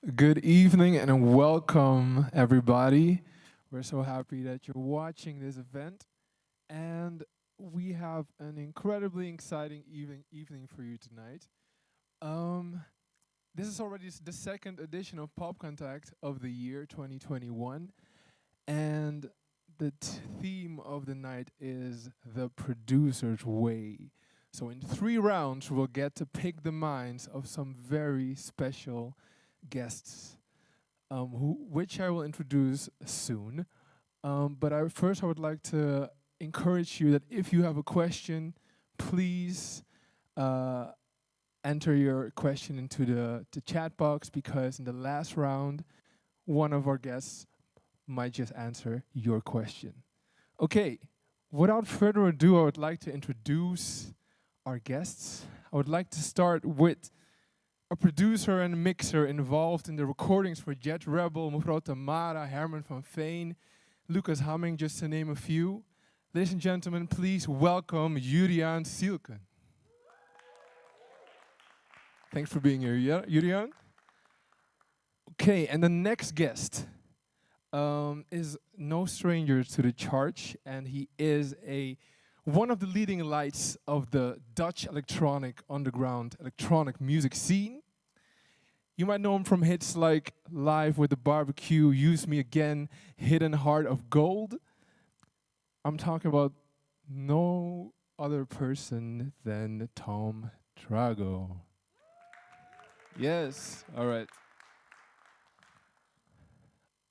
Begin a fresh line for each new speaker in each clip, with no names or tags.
Good evening and welcome, everybody. We're so happy that you're watching this event, and we have an incredibly exciting evening for you tonight. Um, this is already the second edition of Popcontakt of the year 2021, and the theme of the night is the producer's way. So, in 3 rounds, we'll get to pick the minds of some very special guests, which I will introduce soon. But first, I would like to encourage you that if you have a question, please uh, enter your question into the chat box, because in the last round, one of our guests might just answer your question. Okay, without further ado, I would like to introduce our guests. I would like to start with a producer and mixer involved in the recordings for Jet Rebel, mevrouw Tamara, Herman van Veen, Lucas Hamming, just to name a few. Ladies and gentlemen, please welcome Juriaan Sielken. Thanks for being here, Juriaan. Okay, and the next guest is no stranger to the charge, and he is one of the leading lights of the Dutch underground electronic music scene. You might know him from hits like Live with the Barbecue, Use Me Again, Hidden Heart of Gold. I'm talking about no other person than Tom Trago. Yes, all right.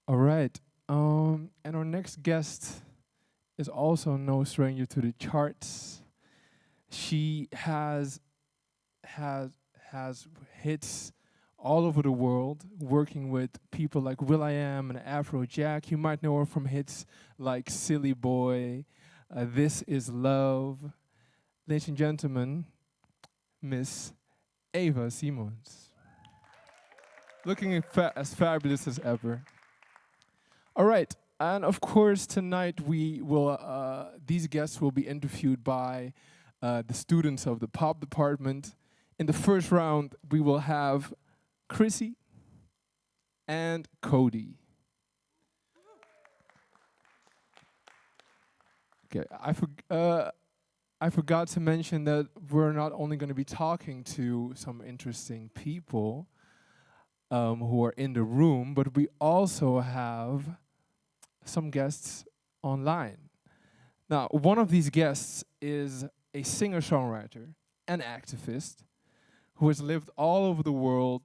All right, and our next guest is also no stranger to the charts. She has hits all over the world, working with people like Will.i.am and Afrojack. You might know her from hits like Silly Boy, This Is Love. Ladies and gentlemen, Miss Eva Simons. Looking as fabulous as ever. All right, and of course tonight these guests will be interviewed by the students of the pop department. In the first round, we will have Chrissie and Kody. Okay, I forgot to mention that we're not only going to be talking to some interesting people who are in the room, but we also have some guests online. Now, one of these guests is a singer-songwriter and activist who has lived all over the world,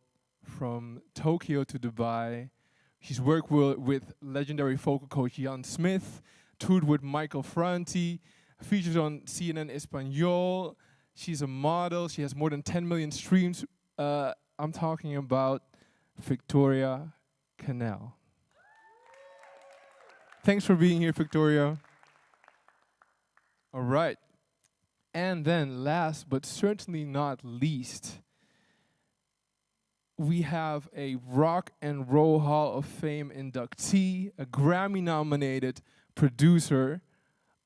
from Tokyo to Dubai. She's worked with legendary vocal coach Jan Smith, toured with Michael Franti, featured on CNN Espanol. She's a model. She has more than 10 million streams. I'm talking about Victoria Canal. Thanks for being here, Victoria. All right. And then last but certainly not least, we have a Rock and Roll Hall of Fame inductee, a Grammy-nominated producer,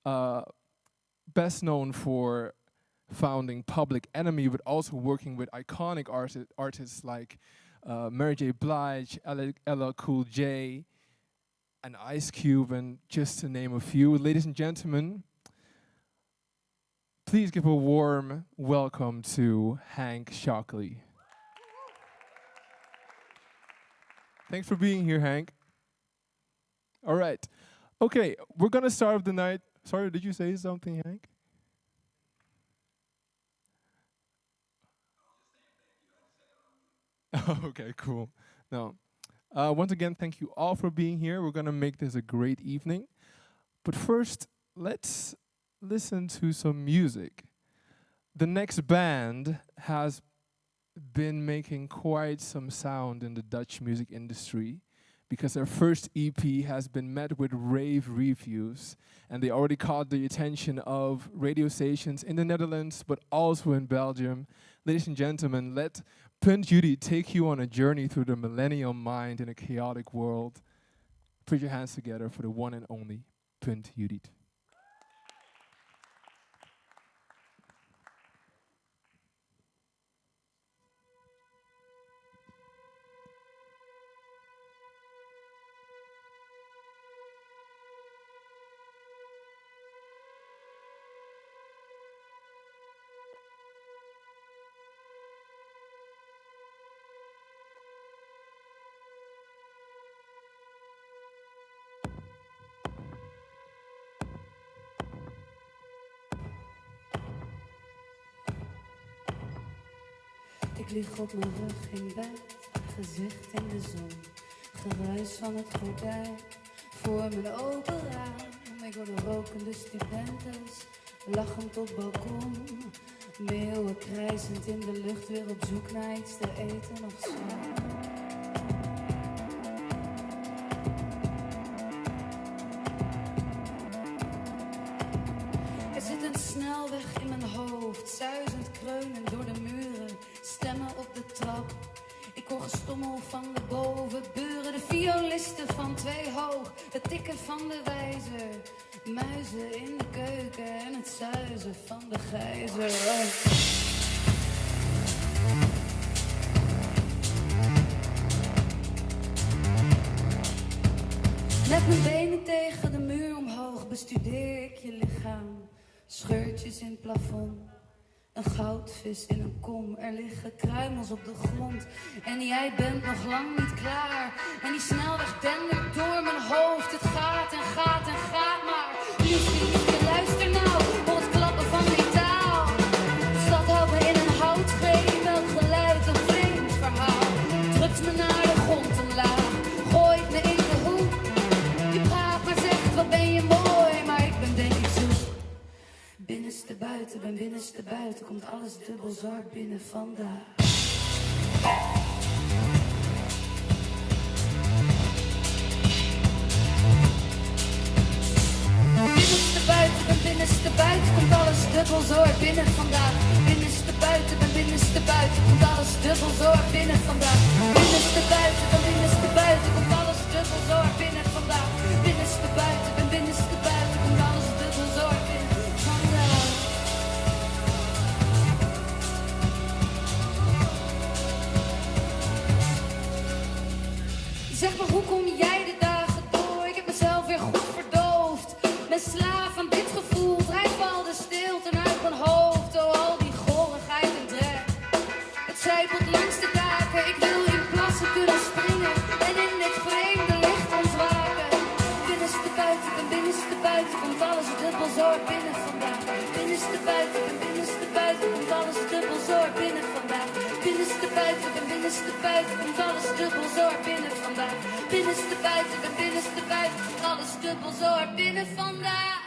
best known for founding Public Enemy, but also working with iconic artists like Mary J. Blige, LL Cool J, and Ice Cube, and just to name a few. Ladies and gentlemen, please give a warm welcome to Hank Shockley. Thanks for being here, Hank. All right. Okay, we're going to start off the night. Sorry, did you say something, Hank? Okay, cool. No. Once again, thank you all for being here. We're going to make this a great evening. But first, let's listen to some music. The next band has been making quite some sound in the Dutch music industry, because their first EP has been met with rave reviews, and they already caught the attention of radio stations in the Netherlands, but also in Belgium. Ladies and gentlemen, let puntjudith take you on a journey through the millennial mind in a chaotic world. Put your hands together for the one and only puntjudith.
Ik lig op mijn rug in bed, gezicht in de zon. Geruis van het gordijn, voor mijn open raam. Ik hoor de rokende studentes, lachend op balkon. Meeuwen krijzend in de lucht, weer op zoek naar iets te eten of zo. Er zit een snelweg in mijn hoofd, zuizend kreunen door de muren, stemmen op de trap. Ik hoor gestommel van de bovenburen, de violisten van 2 hoog, het tikken van de wijzer, muizen in de keuken en het zuizen van de gijzer. Met mijn benen tegen de muur omhoog bestudeer ik je lichaam. Scheurtjes in het plafond, een goudvis in een kom. Er liggen kruimels op de grond en jij bent nog lang niet klaar. En die snelweg dendert door mijn hoofd. Het gaat en gaat en gaat maar. Liefje, luister nou, hoor het klappen van metaal. De stad houdt me in een houtgreep, welk geluid, een vreemd verhaal. Drukt me naar de grond omlaag, gooit me in de hoek. Je praat maar zegt, wat ben je mooi, maar ik ben denk ik zoek. Binnenste buiten, ben binnenste buiten, komt alles dubbel zwart binnen vandaag. Binnenste buiten, ben binnenste buiten, komt alles dubbel zwart binnen vandaag. Binnenste buiten, ben binnenste buiten, komt alles dubbel zwart binnen vandaag. Binnenste buiten, ben binnenste buiten, komt alles dubbel zwart binnen vandaag. Binnenste buiten, ben binnenste buiten, komt alles dubbel zwart binnen vandaag. Zeg maar, hoe kom jij de dagen door? Ik heb mezelf weer goed verdoofd. Ben slaaf van dit gevoel, drijf al de stilte uit mijn hoofd. Oh, al die gorigheid en drek. Het zijpelt langs de daken, ik wil in plassen kunnen springen en in dit vreemde licht ontwaken. Binnenste buiten, ben binnenste buiten, komt alles dubbel zwart binnen vandaag. Binnenste buiten, ben binnenste buiten, komt alles dubbel zwart binnen vandaag. Binnenste buiten, ben binnenste buiten, komt alles dubbel zwart binnen vandaag. Binnenste buiten, ben binnenste buiten, komt alles dubbel zwart binnen vandaag.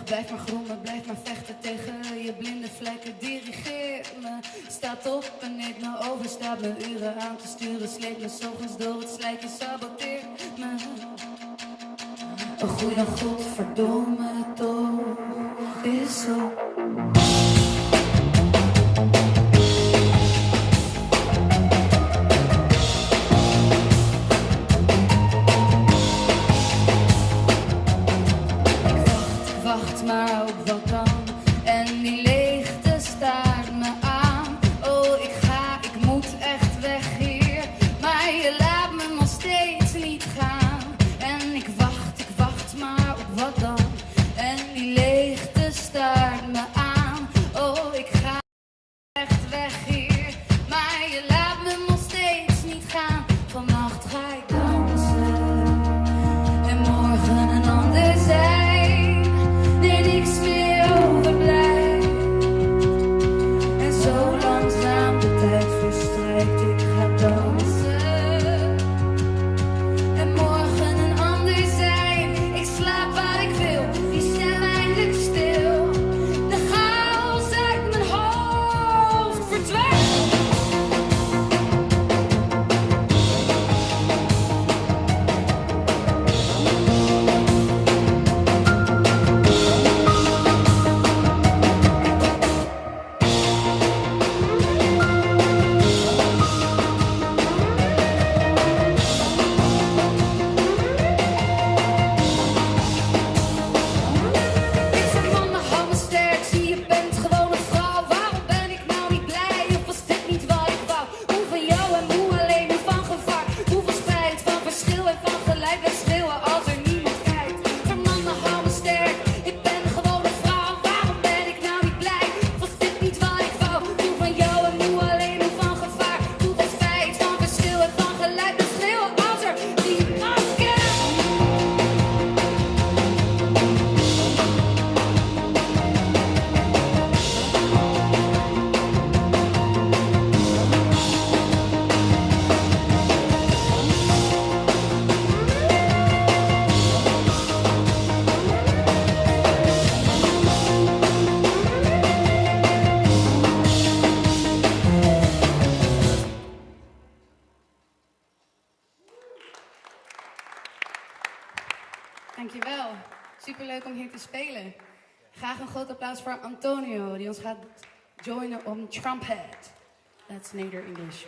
Blijf maar grommen, blijf maar vechten tegen je blinde vlekken. Dirigeer me, staat op en neemt me over. Staat me uren aan te sturen, sleept me 's ochtends door het slijk. Je saboteert me. Een goede godverdomme toch is zo. Maar op wat dan? En die leegte staart me aan. Oh, ik moet echt weg hier. Maar je laat me nog steeds niet gaan. En ik wacht maar op wat dan? En die leegte staart me aan. Dankjewel. Superleuk om hier te spelen. Graag een groot applaus voor Antonio, die ons gaat joinen op trumpet. That's Nader English.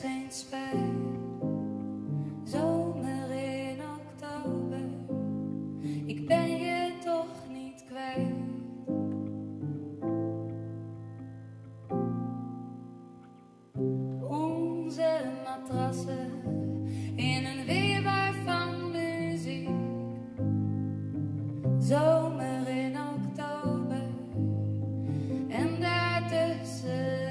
Geen spijt, zomer in oktober, ik ben je toch niet kwijt. Onze matrassen in een weerwaar van muziek, zomer in oktober en daartussen.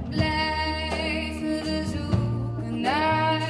Blijven we zoeken naar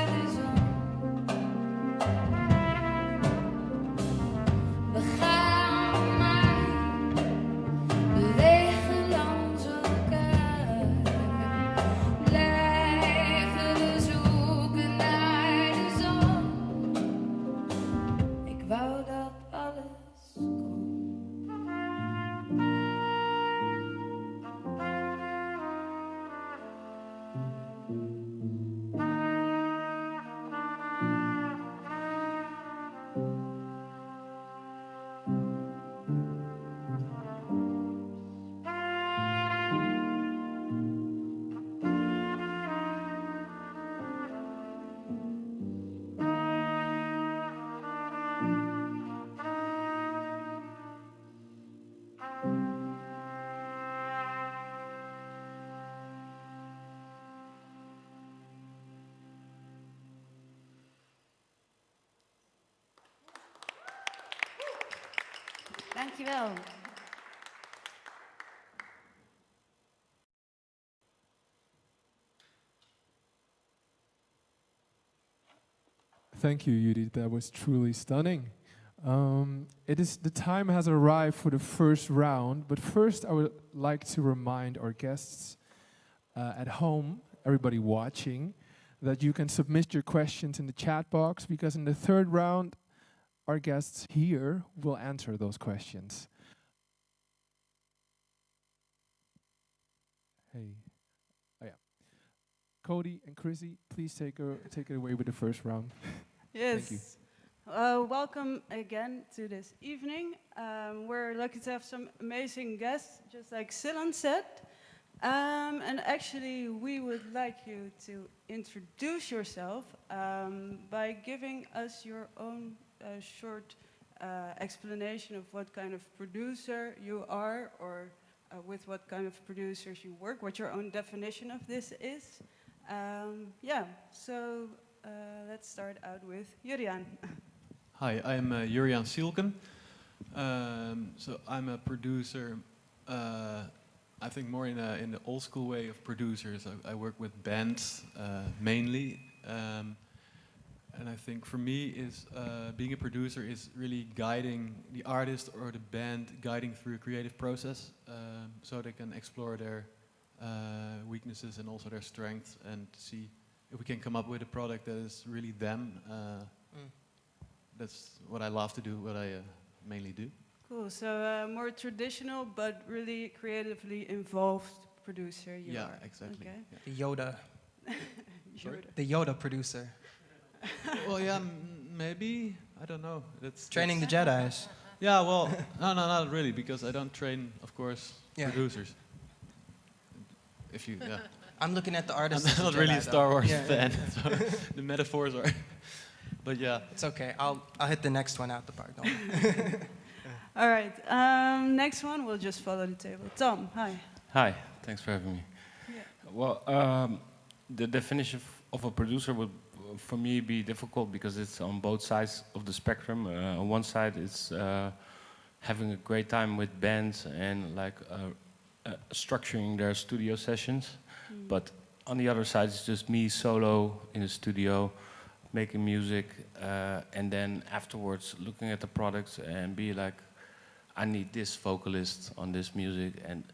dankjewel.
Thank you, Judith. That was truly stunning. The time has arrived for the first round, but first I would like to remind our guests at home, everybody watching, that you can submit your questions in the chat box, because in the third round, our guests here will answer those questions. Hey. Oh yeah. Kody and Chrissie, please take it away with the first round.
Yes.
Thank you.
Welcome again to this evening. We're lucky to have some amazing guests, just like Silan said. And actually, we would like you to introduce yourself by giving us your own short explanation of what kind of producer you are, or with what kind of producers you work, what your own definition of this is. So let's start out with Juriaan.
Hi, I'm Juriaan Sielken. So I'm a producer, I think more in the old school way of producers. I work with bands mainly. And I think for me being a producer is really guiding the artist or the band, guiding through a creative process so they can explore their weaknesses and also their strengths, and see if we can come up with a product that is really them. That's what I love to do, what I mainly do.
Cool, so more traditional but really creatively involved producer you are.
Yeah, exactly.
Okay.
Yeah.
The Yoda.
Yoda.
The Yoda producer.
Well, yeah, maybe. I don't know.
Training the Jedis.
Yeah, well, no, not really, because I don't train, of course, producers. If you, yeah.
I'm looking at the artist.
I'm not really a Star Wars fan,
Yeah.
so the metaphors are. But yeah.
It's okay. I'll hit the next one out the park. Don't worry.
All right, next one, we'll just follow the table. Tom, hi.
Hi, thanks for having me.
Yeah.
Well, the definition of a producer would, for me, be difficult because it's on both sides of the spectrum. On one side, it's having a great time with bands and like structuring their studio sessions. But on the other side, it's just me solo in the studio, making music, and then afterwards looking at the products and be like, I need this vocalist on this music. And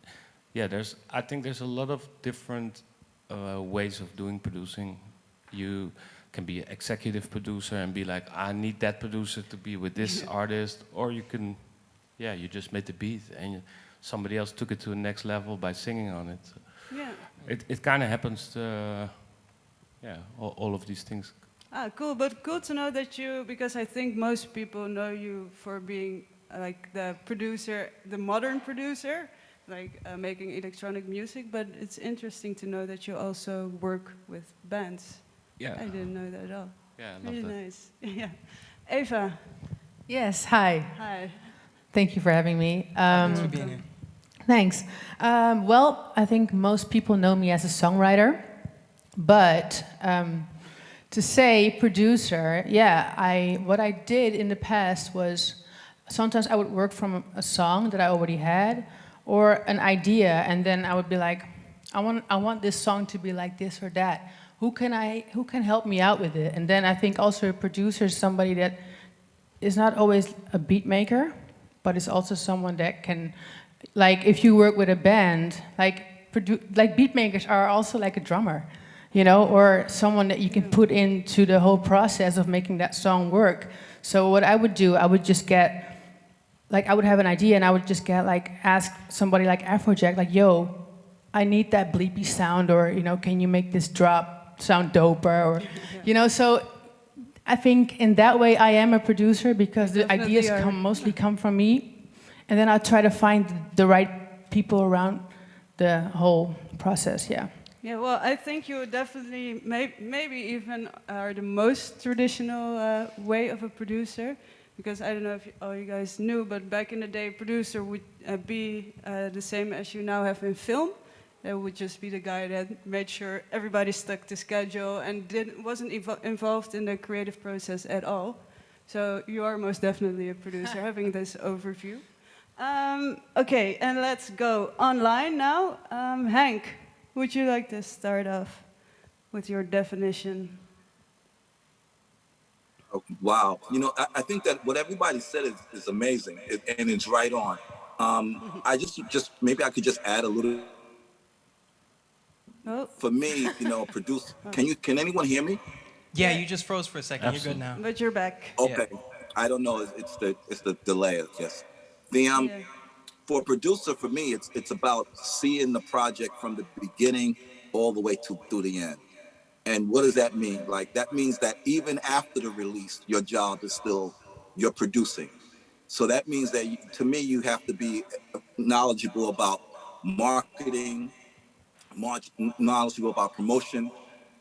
yeah, I think there's a lot of different ways of doing producing. You can be an executive producer and be like, I need that producer to be with this artist, or you can, you just made the beat and somebody else took it to the next level by singing on it.
Yeah.
It kind of happens to, all of these things.
Ah, cool, but cool to know that because I think most people know you for being like the producer, the modern producer, like making electronic music, but it's interesting to know that you also work with bands.
Yeah.
I didn't know that at all.
Yeah, I love
really
that.
nice. Yeah. Eva.
Yes, hi.
Hi.
Thank you for having me.
Thanks for being here.
Thanks. Well, I think most people know me as a songwriter, but to say producer, what I did in the past was sometimes I would work from a song that I already had or an idea, and then I would be like, I want this song to be like this or that. Who can help me out with it? And then I think also a producer is somebody that is not always a beat maker, but is also someone that can, like if you work with a band, like beat makers are also like a drummer, you know, or someone that you can put into the whole process of making that song work. So what I would do, I would just get, like I would have an idea and I would just get like, ask somebody like Afrojack, like, yo, I need that bleepy sound, or, you know, can you make this drop sound doper, or, you know, so I think in that way I am a producer because the ideas mostly come from me, and then I try to find the right people around the whole process, Yeah,
well, I think you definitely, maybe even are the most traditional way of a producer, because I don't know if all you guys knew, but back in the day, producer would be the same as you now have in film. There would just be the guy that made sure everybody stuck to schedule and wasn't involved in the creative process at all. So you are most definitely a producer, having this overview. Okay, and let's go online now. Hank, would you like to start off with your definition?
Oh, wow. You know, I think that what everybody said is amazing, and it's right on. I just maybe I could just add a little.
Oh.
For me, you know, produce. Can anyone hear me?
Yeah, you just froze for a second.
Absolutely.
You're good now.
But you're back.
Okay. I don't know. It's the delay, I guess. The
Yeah.
For a producer, for me, it's about seeing the project from the beginning all the way through the end. And what does that mean? Like, that means that even after the release, your job is still, you're producing. So that means that to me, you have to be knowledgeable about marketing, knowledgeable about promotion.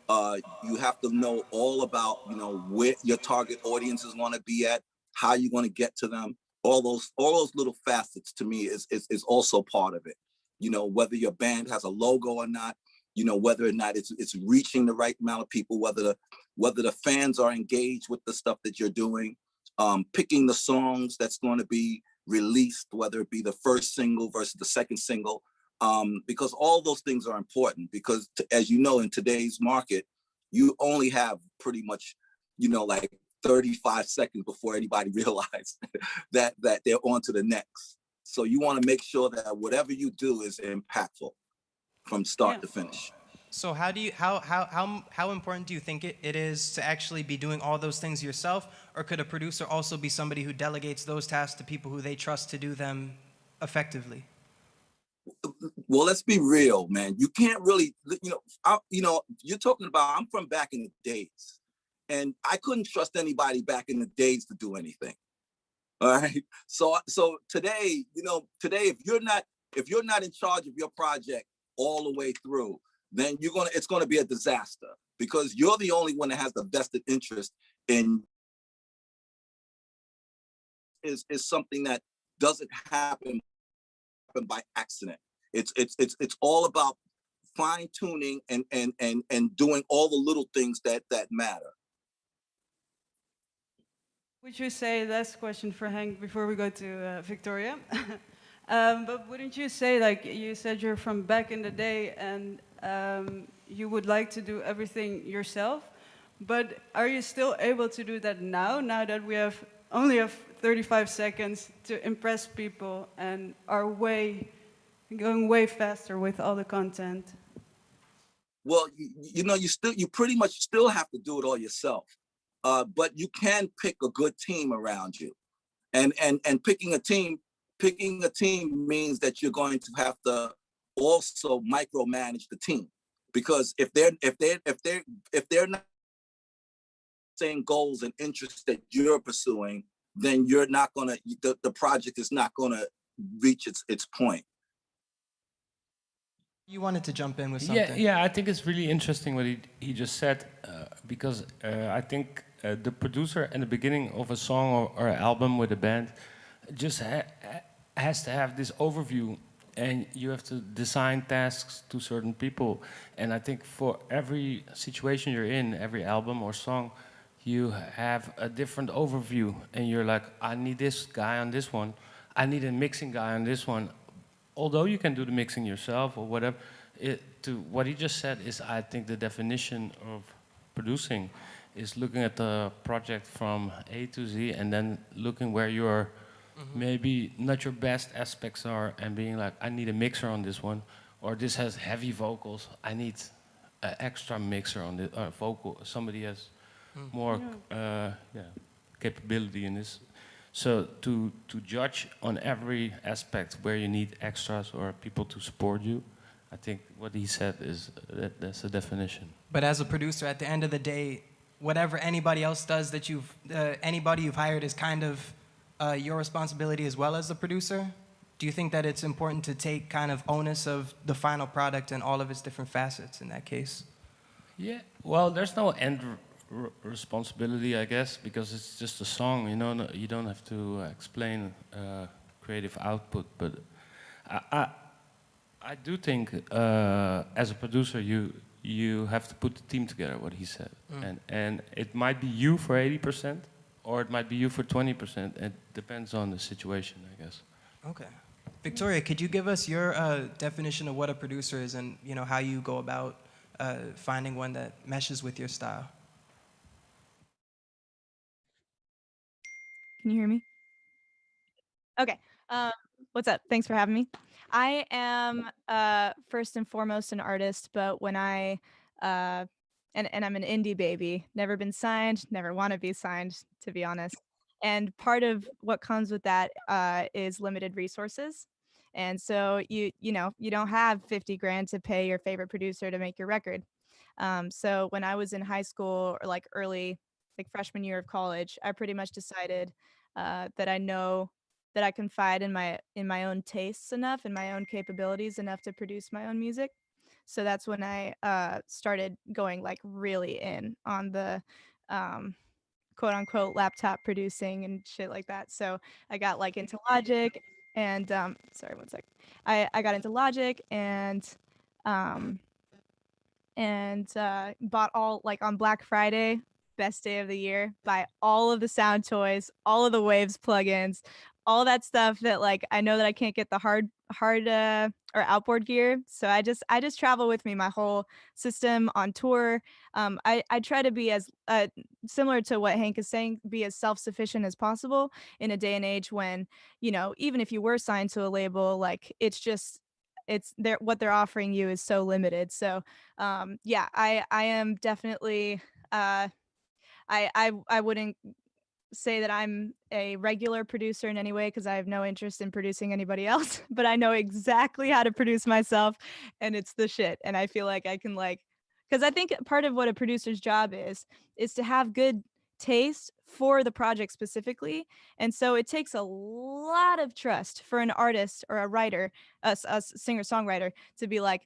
You have to know all about, you know, where your target audience is going to be at, how you're going to get to them. All those little facets to me is also part of it. You know, whether your band has a logo or not, you know, whether or not it's reaching the right amount of people, whether the fans are engaged with the stuff that you're doing, picking the songs that's going to be released, whether it be the first single versus the second single, because all those things are important. Because as you know, in today's market, you only have pretty much, you know, like 35 seconds before anybody realizes that they're on to the next. So you want to make sure that whatever you do is impactful from start to finish.
So how important do you think it is to actually be doing all those things yourself, or could a producer also be somebody who delegates those tasks to people who they trust to do them effectively?
Well, let's be real, man. You can't really, you know, you're talking about, I'm from back in the days, and I couldn't trust anybody back in the days to do anything. All right. So today, you know, if you're not in charge of your project all the way through, then it's gonna be a disaster, because you're the only one that has the vested interest in is something that doesn't happen by accident. It's all about fine tuning and doing all the little things that matter.
Would you say, last question for Hank before we go to Victoria, but wouldn't you say, like you said, you're from back in the day and you would like to do everything yourself, but are you still able to do that now that we only have 35 seconds to impress people and are going way faster with all the content?
Well, you know, you pretty much still have to do it all yourself. But you can pick a good team around you, and picking a team means that you're going to have to also micromanage the team, because if they're not same goals and interests that you're pursuing, then you're not gonna, the project is not gonna reach its point.
You wanted to jump in with something.
Yeah, I think it's really interesting what he just said, because I think the producer in the beginning of a song or an album with a band just has to have this overview, and you have to design tasks to certain people. And I think for every situation you're in, every album or song, you have a different overview, and you're like, I need this guy on this one, I need a mixing guy on this one. Although you can do the mixing yourself or whatever, to what he just said is, I think the definition of producing is looking at the project from A to Z, and then looking where your maybe not your best aspects are, and being like, I need a mixer on this one, or this has heavy vocals, I need an extra mixer on the vocal. Somebody has more capability in this. So to judge on every aspect where you need extras or people to support you, I think what he said is that's the definition.
But as a producer, at the end of the day, whatever anybody else does that anybody you've hired is kind of your responsibility as well as the producer. Do you think that it's important to take kind of onus of the final product and all of its different facets in that case?
Yeah, well, there's no end responsibility, I guess, because it's just a song, you know. You don't have to explain creative output, but I do think as a producer you have to put the team together, what he said, and it might be you for 80% or it might be you for 20%. It depends on the situation, I guess.
Okay. Victoria, could you give us your definition of what a producer is and how you go about finding one that meshes with your style?
Can you hear me? Okay. What's up? Thanks for having me. I am first and foremost an artist, but when I and I'm an indie baby, never been signed, never want to be signed, to be honest. And part of what comes with that is limited resources. And so you don't have 50 grand to pay your favorite producer to make your record. So when I was in high school or like early, like freshman year of college, I pretty much decided that I know that I confide in my own tastes enough and my own capabilities enough to produce my own music. So that's when I started going like really in on the um, quote unquote laptop producing and shit like that. So I got like into Logic and sorry, one sec. I got into Logic um, and bought all like on Black Friday, best day of the year, buy all of the sound toys, all of the Waves plugins, all that stuff that like I know that I can't get the hard or outboard gear. So I just travel with me my whole system on tour. I try to be as similar to what Hank is saying, be as self-sufficient as possible in a day and age when, even if you were signed to a label, like it's what they're offering you is so limited. So yeah, I am definitely I wouldn't say that I'm a regular producer in any way because I have no interest in producing anybody else, but I know exactly how to produce myself and it's the shit. And I feel like I can like because I think part of what a producer's job is to have good taste for the project specifically. And so it takes a lot of trust for an artist or a writer, a singer-songwriter to be like,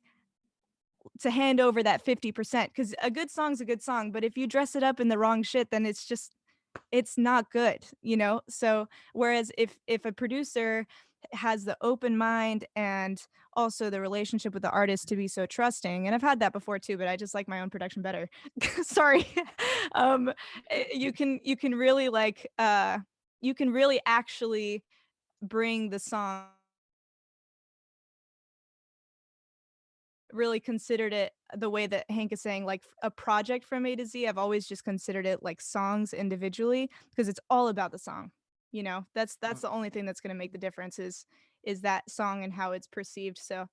to hand over that 50% because a good song's a good song, but if you dress it up in the wrong shit, then it's not good, so whereas if a producer has the open mind and also the relationship with the artist to be so trusting, and I've had that before too, but I just like my own production better. Sorry. um you can really like you can really actually bring the song, really considered it the way that Hank is saying, like a project from A to Z. I've always just considered it like songs individually because it's all about the song. That's the only thing that's going to make the difference is that song and how it's perceived. So,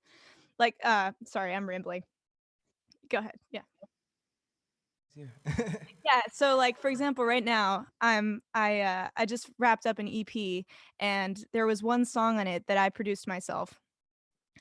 like, sorry, I'm rambling. Go ahead. Yeah. Yeah. So, like for example, right now, I just wrapped up an EP, and there was one song on it that I produced myself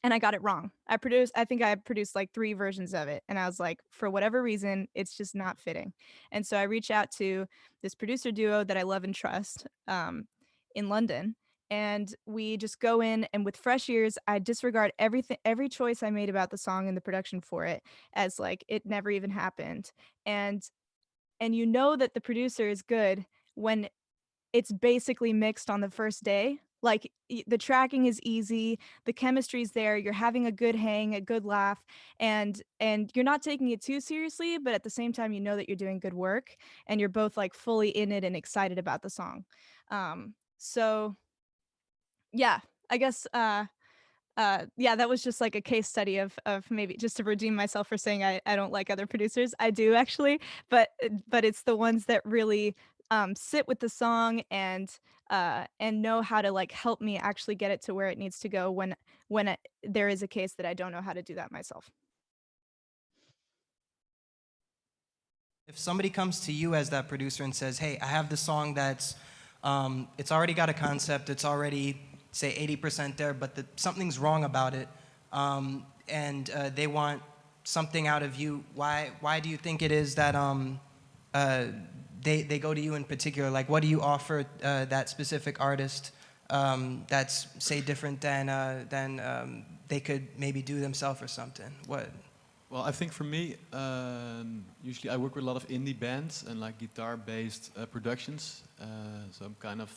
and I got it wrong. I think I produced like 3 versions of it, and I was like, for whatever reason, it's just not fitting. And so I reached out to this producer duo that I love and trust, in London, and we just go in, and with fresh ears, I disregard every choice I made about the song and the production for it as like it never even happened. And that the producer is good when it's basically mixed on the first day. Like the tracking is easy, the chemistry's there, you're having a good hang, a good laugh, and you're not taking it too seriously, but at the same time you know that you're doing good work and you're both like fully in it and excited about the song. So yeah, I guess yeah, that was just like a case study of maybe just to redeem myself for saying I don't like other producers. I do actually, but it's the ones that really sit with the song and know how to like help me actually get it to where it needs to go when there is a case that I don't know how to do that myself.
If somebody comes to you as that producer and says, "Hey, I have this song that's it's already got a concept, it's already say 80% there, but something's wrong about it, and they want something out of you." Why do you think it is that they go to you in particular? Like, what do you offer that specific artist that's say different than they could maybe do themselves or something? What?
Well, I think for me, usually I work with a lot of indie bands and like guitar-based productions. So I'm kind of,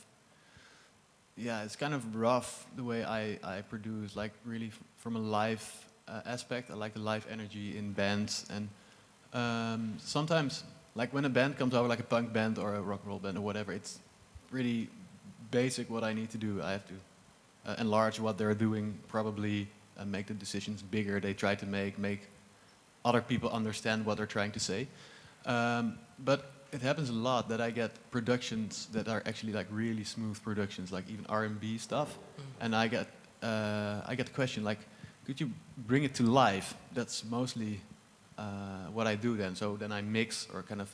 yeah, it's kind of rough the way I produce, like really from a live aspect. I like the live energy in bands, and sometimes, like when a band comes over, like a punk band or a rock and roll band or whatever, it's really basic what I need to do. I have to enlarge what they're doing, probably make the decisions bigger. They try to make other people understand what they're trying to say. But it happens a lot that I get productions that are actually like really smooth productions, like even R&B stuff, and I get the question like, could you bring it to life? That's mostly what I do then. So then I mix or kind of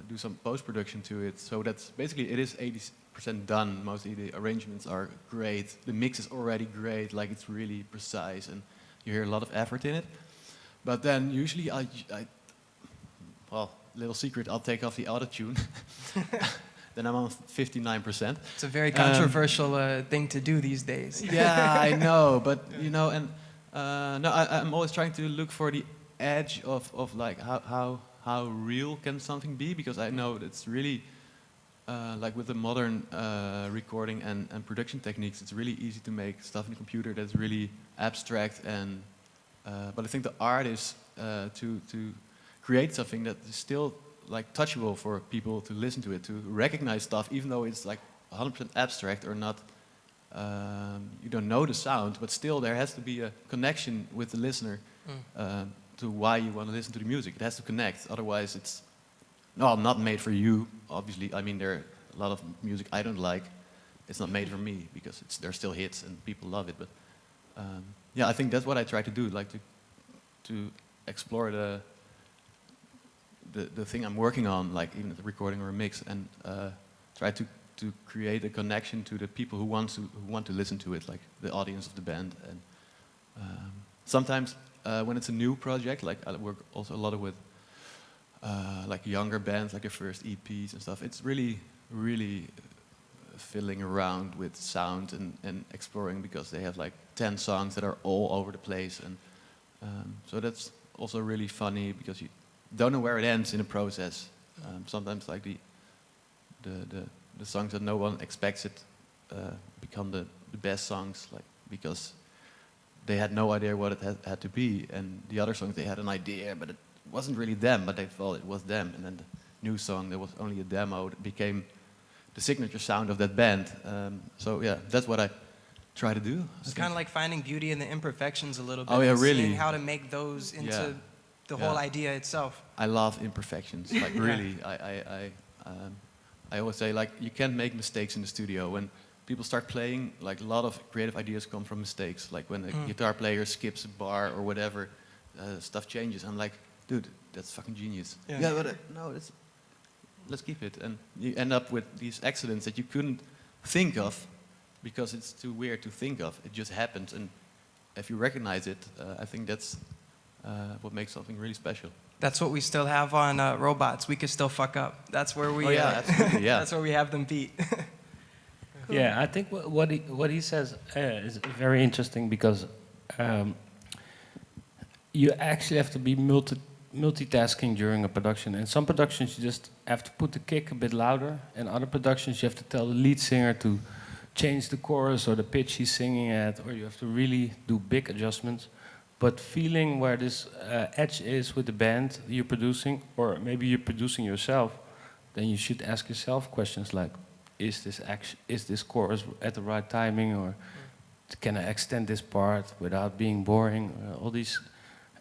do some post-production to it. So that's basically, it is 80% done. Mostly the arrangements are great. The mix is already great. Like it's really precise and you hear a lot of effort in it. But then usually well, little secret, I'll take off the auto-tune. Then I'm on 59%.
It's a very controversial thing to do these days.
Yeah, I know, but you know, and no, I'm always trying to look for the edge of like how real can something be, because I know it's really like with the modern recording and production techniques, it's really easy to make stuff in the computer that's really abstract and but I think the art is to create something that is still like touchable for people to listen to it, to recognize stuff, even though it's like 100% abstract or not. You don't know the sound, but still there has to be a connection with the listener to why you want to listen to the music. It has to connect, otherwise it's not made for you. Obviously, I mean there are a lot of music I don't like. It's not made for me because they're still hits and people love it. But yeah, I think that's what I try to do, like to explore the thing I'm working on, like even the recording or a mix, and try to create a connection to the people who want to listen to it, like the audience of the band. And sometimes when it's a new project, like I work also a lot with like younger bands, like their first EPs and stuff. It's really fiddling around with sound and exploring, because they have like 10 songs that are all over the place, and so that's also really funny because you don't know where it ends in the process. Sometimes like the songs that no one expects it become the best songs, like because they had no idea what it had to be, and the other songs they had an idea, but it wasn't really them, but they thought it was them, and then the new song that was only a demo that became the signature sound of that band. So yeah, that's what I try to do.
It's kind of like finding beauty in the impersons a little bit.
Oh yeah,
and
really.
Seeing how to make those into the whole idea itself.
I love imperfections. Like really, I always say like you can't make mistakes in the studio. When people start playing, like a lot of creative ideas come from mistakes. Like when a guitar player skips a bar or whatever, stuff changes. I'm like, dude, that's fucking genius. Yeah, but no, let's keep it. And you end up with these accidents that you couldn't think of because it's too weird to think of. It just happens, and if you recognize it, I think that's what makes something really special.
That's what we still have on robots. We can still fuck up. That's where we.
Absolutely, yeah.
That's where we have them beat.
Cool. Yeah, I think what he says is very interesting, because you actually have to be multitasking during a production. And some productions you just have to put the kick a bit louder, and other productions you have to tell the lead singer to change the chorus or the pitch he's singing at, or you have to really do big adjustments. But feeling where this edge is with the band you're producing, or maybe you're producing yourself, then you should ask yourself questions like, is this chorus at the right timing, or can I extend this part without being boring? All these,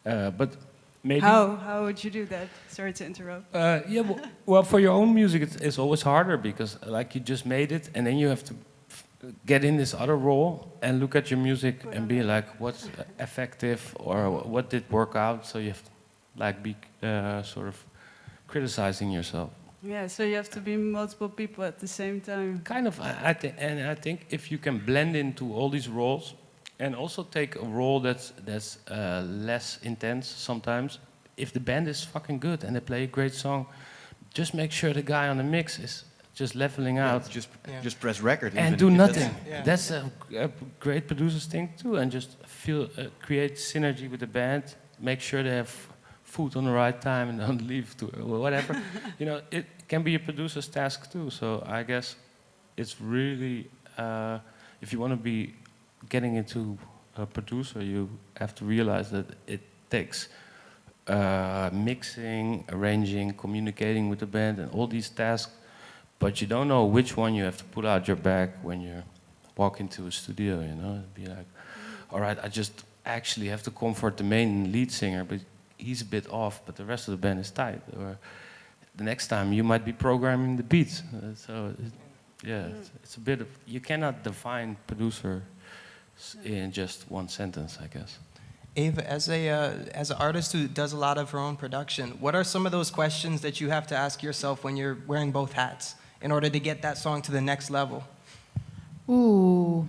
but maybe.
How would you do that? Sorry to interrupt.
Yeah, well, for your own music, it's always harder, because like you just made it, and then you have to get in this other role and look at your music and be like, what's effective, or what did work out? So you have to like be sort of criticizing yourself.
Yeah, so you have to be multiple people at the same time.
Kind of, I think if you can blend into all these roles, and also take a role that's less intense sometimes. If the band is fucking good and they play a great song, just make sure the guy on the mix is just leveling out.
Just press record
and do nothing. That's a great producer's thing too, and just create synergy with the band. Make sure they have food on the right time and don't leave to whatever. You know, it can be a producer's task too. So I guess it's really, if you want to be getting into a producer, you have to realize that it takes mixing, arranging, communicating with the band, and all these tasks. But you don't know which one you have to pull out your bag when you're walk into a studio, you know, and be like, all right, I just actually have to comfort the main lead singer, but he's a bit off, but the rest of the band is tight. Or the next time you might be programming the beats. It's a bit of, you cannot define producer in just one sentence, I guess.
Eva, as an artist who does a lot of her own production, what are some of those questions that you have to ask yourself when you're wearing both hats in order to get that song to the next level?
Ooh.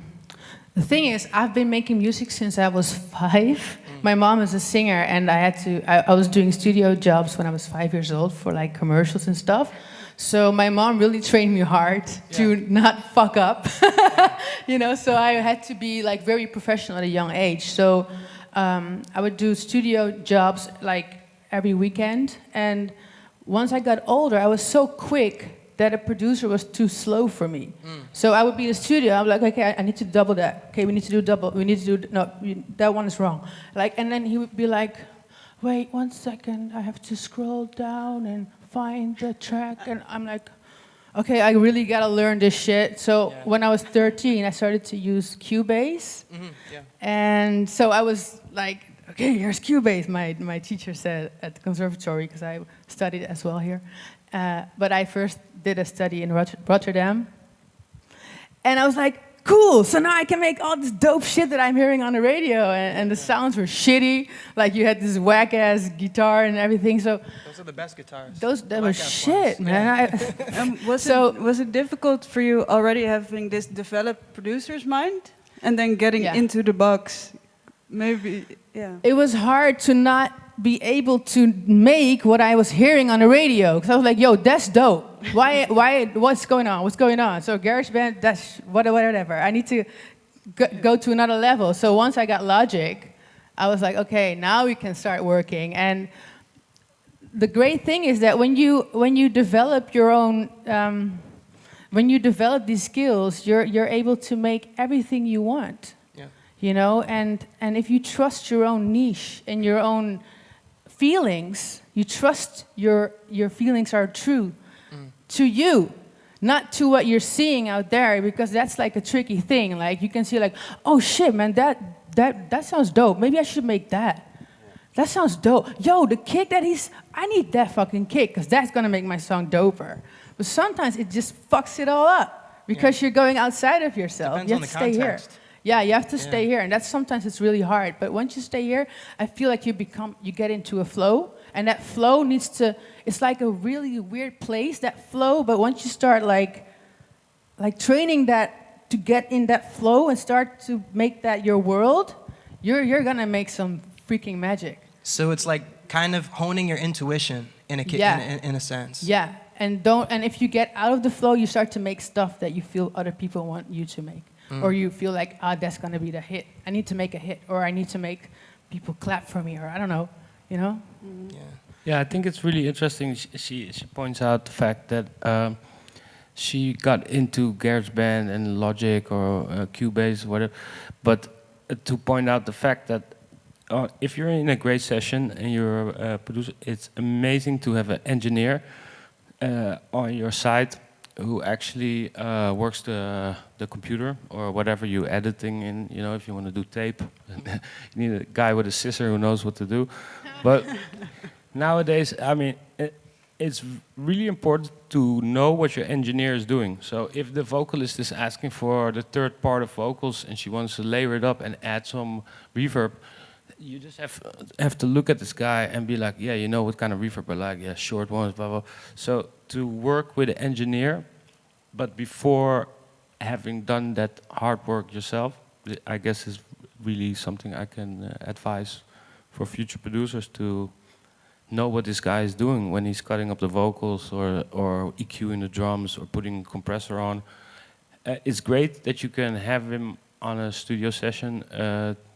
The thing is, I've been making music since I was 5. My mom is a singer, and I was doing studio jobs when I was 5 years old for like commercials and stuff. So my mom really trained me hard to not fuck up, you know. So I had to be like very professional at a young age. So I would do studio jobs like every weekend. And once I got older, I was so quick that a producer was too slow for me. So I would be in the studio, I'm like, okay, I need to double that. Okay, we need to do double, we need to do, no, that one is wrong. Like, and then he would be like, wait 1 second, I have to scroll down and find the track. And I'm like, okay, I really gotta learn this shit. So when I was 13, I started to use Cubase. And so I was like, okay, here's Cubase, my teacher said at the conservatory, because I studied as well here. But I first did a study in Rotterdam. And I was like, cool, so now I can make all this dope shit that I'm hearing on the radio. And the sounds were shitty. Like you had this whack-ass guitar and everything. So
those are the best guitars.
That was shit, man.
Was it difficult for you already having this developed producer's mind? And then getting into the box? Maybe,
It was hard to not be able to make what I was hearing on the radio, because I was like, yo, that's dope. What's going on? So GarageBand, that's whatever. I need to go to another level. So once I got Logic, I was like, okay, now we can start working. And the great thing is that when you develop your own, when you develop these skills, you're able to make everything you want. You know, and if you trust your own niche and your own feelings, you trust your feelings are true to you, not to what you're seeing out there, because that's like a tricky thing. Like you can see like, oh shit, man, that sounds dope. Maybe I should make that. That sounds dope. Yo, the kick that I need that fucking kick, because that's gonna make my song doper. But sometimes it just fucks it all up because you're going outside of yourself.
Depends
you
on
have
the
to stay here.
context.
Yeah, you have to stay here, and that's sometimes it's really hard. But once you stay here, I feel like you get into a flow, and that flow it's like a really weird place, that flow. But once you start like training that to get in that flow and start to make that your world, you're gonna make some freaking magic.
So it's like kind of honing your intuition in a sense.
Yeah, and if you get out of the flow, you start to make stuff that you feel other people want you to make. Or you feel like, that's gonna be the hit. I need to make a hit, or I need to make people clap for me, or I don't know, you know?
Yeah, I think it's really interesting. She points out the fact that she got into GarageBand and Logic or Cubase, whatever. But to point out the fact that if you're in a great session and you're a producer, it's amazing to have an engineer on your side who actually works the computer or whatever you're editing in. You know, if you want to do tape, you need a guy with a scissor who knows what to do. But nowadays, I mean, it's really important to know what your engineer is doing. So if the vocalist is asking for the third part of vocals and she wants to layer it up and add some reverb, you just have to look at this guy and be like, yeah, you know what kind of reverb I like, yeah, short ones, blah, blah. So to work with an engineer, but before having done that hard work yourself, I guess is really something I can advise for future producers, to know what this guy is doing when he's cutting up the vocals or EQing the drums or putting a compressor on. It's great that you can have him on a studio session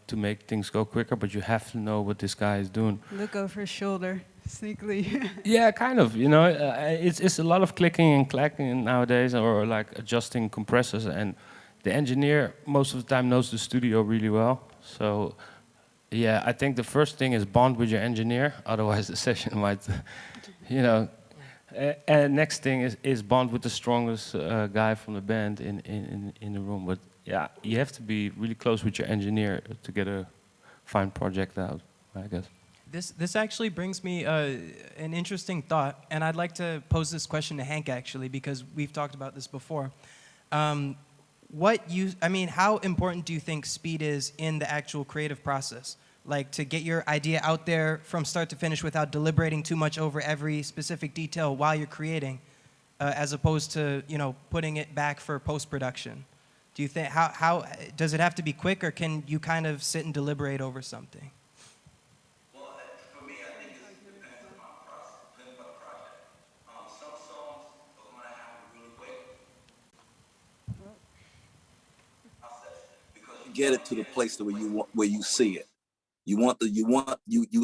to make things go quicker, but you have to know what this guy is doing.
Look over his shoulder, sneakily.
Yeah, kind of. You know, it's a lot of clicking and clacking nowadays, or like adjusting compressors. And the engineer most of the time knows the studio really well. So, yeah, I think the first thing is bond with your engineer. Otherwise, the session might, you know. And next thing is bond with the strongest guy from the band in the room. But yeah, you have to be really close with your engineer to get a fine project out, I guess.
This actually brings me an interesting thought, and I'd like to pose this question to Hank actually, because we've talked about this before. How important do you think speed is in the actual creative process? Like to get your idea out there from start to finish without deliberating too much over every specific detail while you're creating, as opposed to putting it back for post-production. Do you think how does it have to be quick, or can you kind of sit and deliberate over something?
Well, for me, I think it depends upon the process, depends upon the project. Some songs are going to happen really quick. Because you get it to the place where you see it. You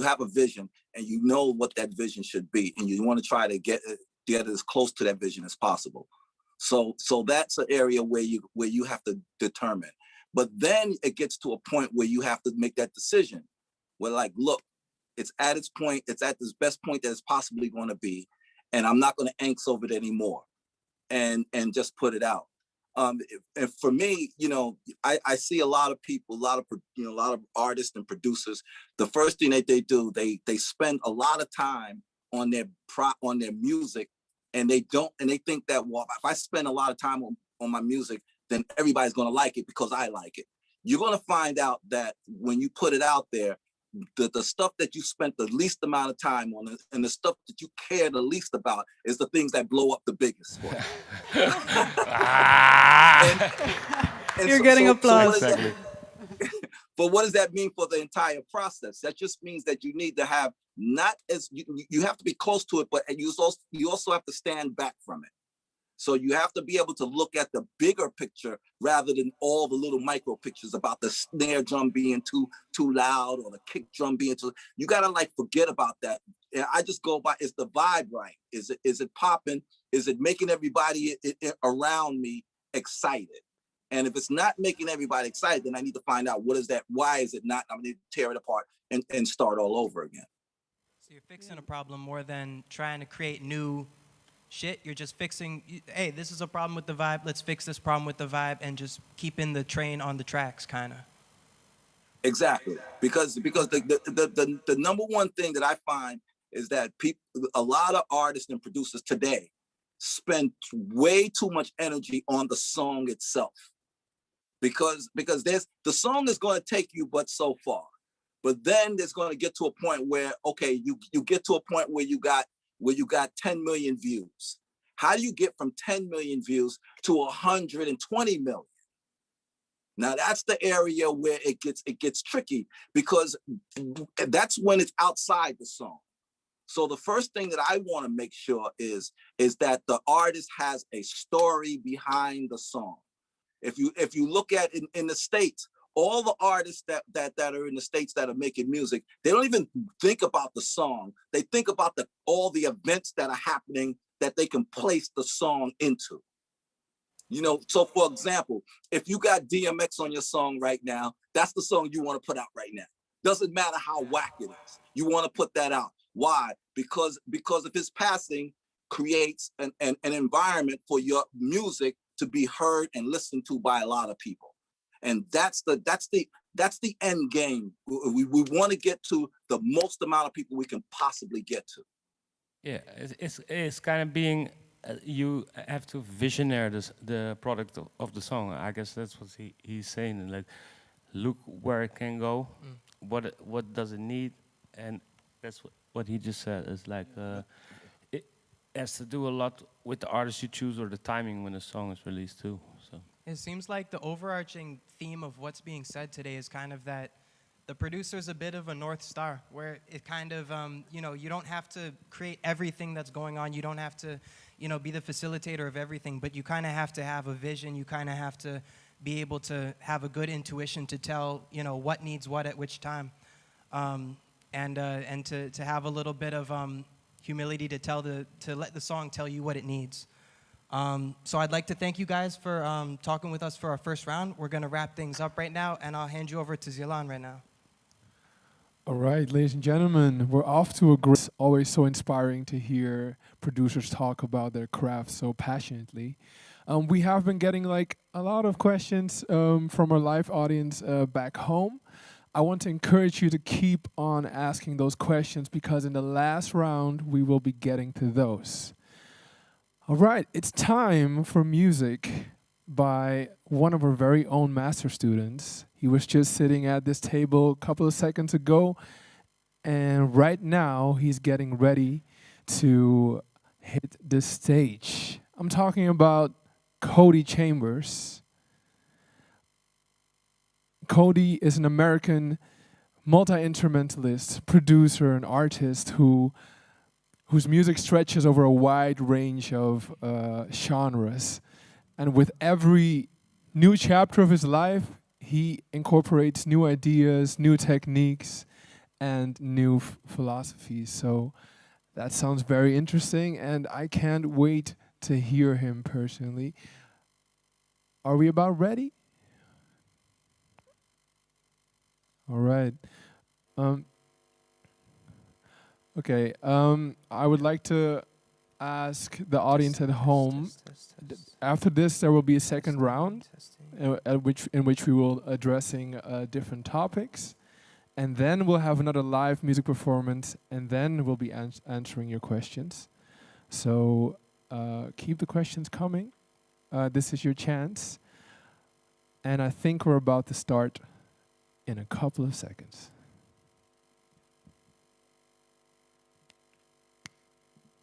have a vision, and you know what that vision should be, and you want to try to get as close to that vision as possible. So that's an area where you have to determine. But then it gets to a point where you have to make that decision. Where like, look, it's at its point, it's at this best point that it's possibly going to be, and I'm not going to angst over it anymore, and just put it out. And for me, I see a lot of people, a lot of artists and producers. The first thing that they do, they spend a lot of time on their music, and they think that, well, if I spend a lot of time on my music, then everybody's going to like it because I like it. You're going to find out that when you put it out there, the stuff that you spent the least amount of time on and the stuff that you care the least about is the things that blow up the biggest for you. and
You're getting applause.
But what does that mean for the entire process? That just means that you need to have you have to be close to it, but you also have to stand back from it. So you have to be able to look at the bigger picture rather than all the little micro pictures about the snare drum being too loud or the kick drum being too. You gotta forget about that. And I just go by, is the vibe right? Is it popping? Is it making everybody around me excited? And if it's not making everybody excited, then I need to find out what is that? Why is it not? I'm gonna tear it apart and start all over again.
So you're fixing a problem more than trying to create new shit. You're just fixing, hey, this is a problem with the vibe, let's fix this problem with the vibe, and just keeping the train on the tracks, kind of.
Exactly, because the number one thing that I find is that a lot of artists and producers today spend way too much energy on the song itself, because the song is going to take you but so far, but then there's going to get to a point where, okay, you get to a point where you got 10 million views. How do you get from 10 million views to 120 million? Now that's the area where it gets tricky, because that's when it's outside the song. So the first thing that I want to make sure is that the artist has a story behind the song. If you look at in the States, all the artists that are in the States that are making music, they don't even think about the song. They think about all the events that are happening that they can place the song into. So for example, if you got DMX on your song right now, that's the song you want to put out right now. Doesn't matter how whack it is. You want to put that out. Why? Because of his passing creates an environment for your music to be heard and listened to by a lot of people. And that's the end game. We want to get to the most amount of people we can possibly get to.
Yeah, it's kind of being, you have to visionary the product of the song. I guess that's what he's saying. Like, look where it can go, what does it need, and that's what he just said. It's like it has to do a lot with the artist you choose or the timing when a song is released too. So.
It seems like the overarching theme of what's being said today is kind of that the producer's a bit of a North Star, where it kind of, you don't have to create everything that's going on. You don't have to, be the facilitator of everything, but you kind of have to have a vision. You kind of have to be able to have a good intuition to tell, what needs what at which time, and to have a little bit of humility to let the song tell you what it needs. So I'd like to thank you guys for talking with us for our first round. We're going to wrap things up right now, and I'll hand you over to Zilan right now.
All right, ladies and gentlemen, we're off to a great. It's always so inspiring to hear producers talk about their craft so passionately. We have been getting like a lot of questions from our live audience back home. I want to encourage you to keep on asking those questions because in the last round we will be getting to those. All right, it's time for music by one of our very own master students. He was just sitting at this table a couple of seconds ago, and right now he's getting ready to hit the stage. I'm talking about Kody Chambers. Kody is an American multi-instrumentalist, producer, and artist whose music stretches over a wide range of genres. And with every new chapter of his life, he incorporates new ideas, new techniques, and new philosophies. So that sounds very interesting, and I can't wait to hear him personally. Are we about ready? All right. Okay. I would like to ask the audience at home. After this, there will be a second round, in which we will addressing different topics, and then we'll have another live music performance, and then we'll be answering your questions. So keep the questions coming. This is your chance, and I think we're about to start in a couple of seconds.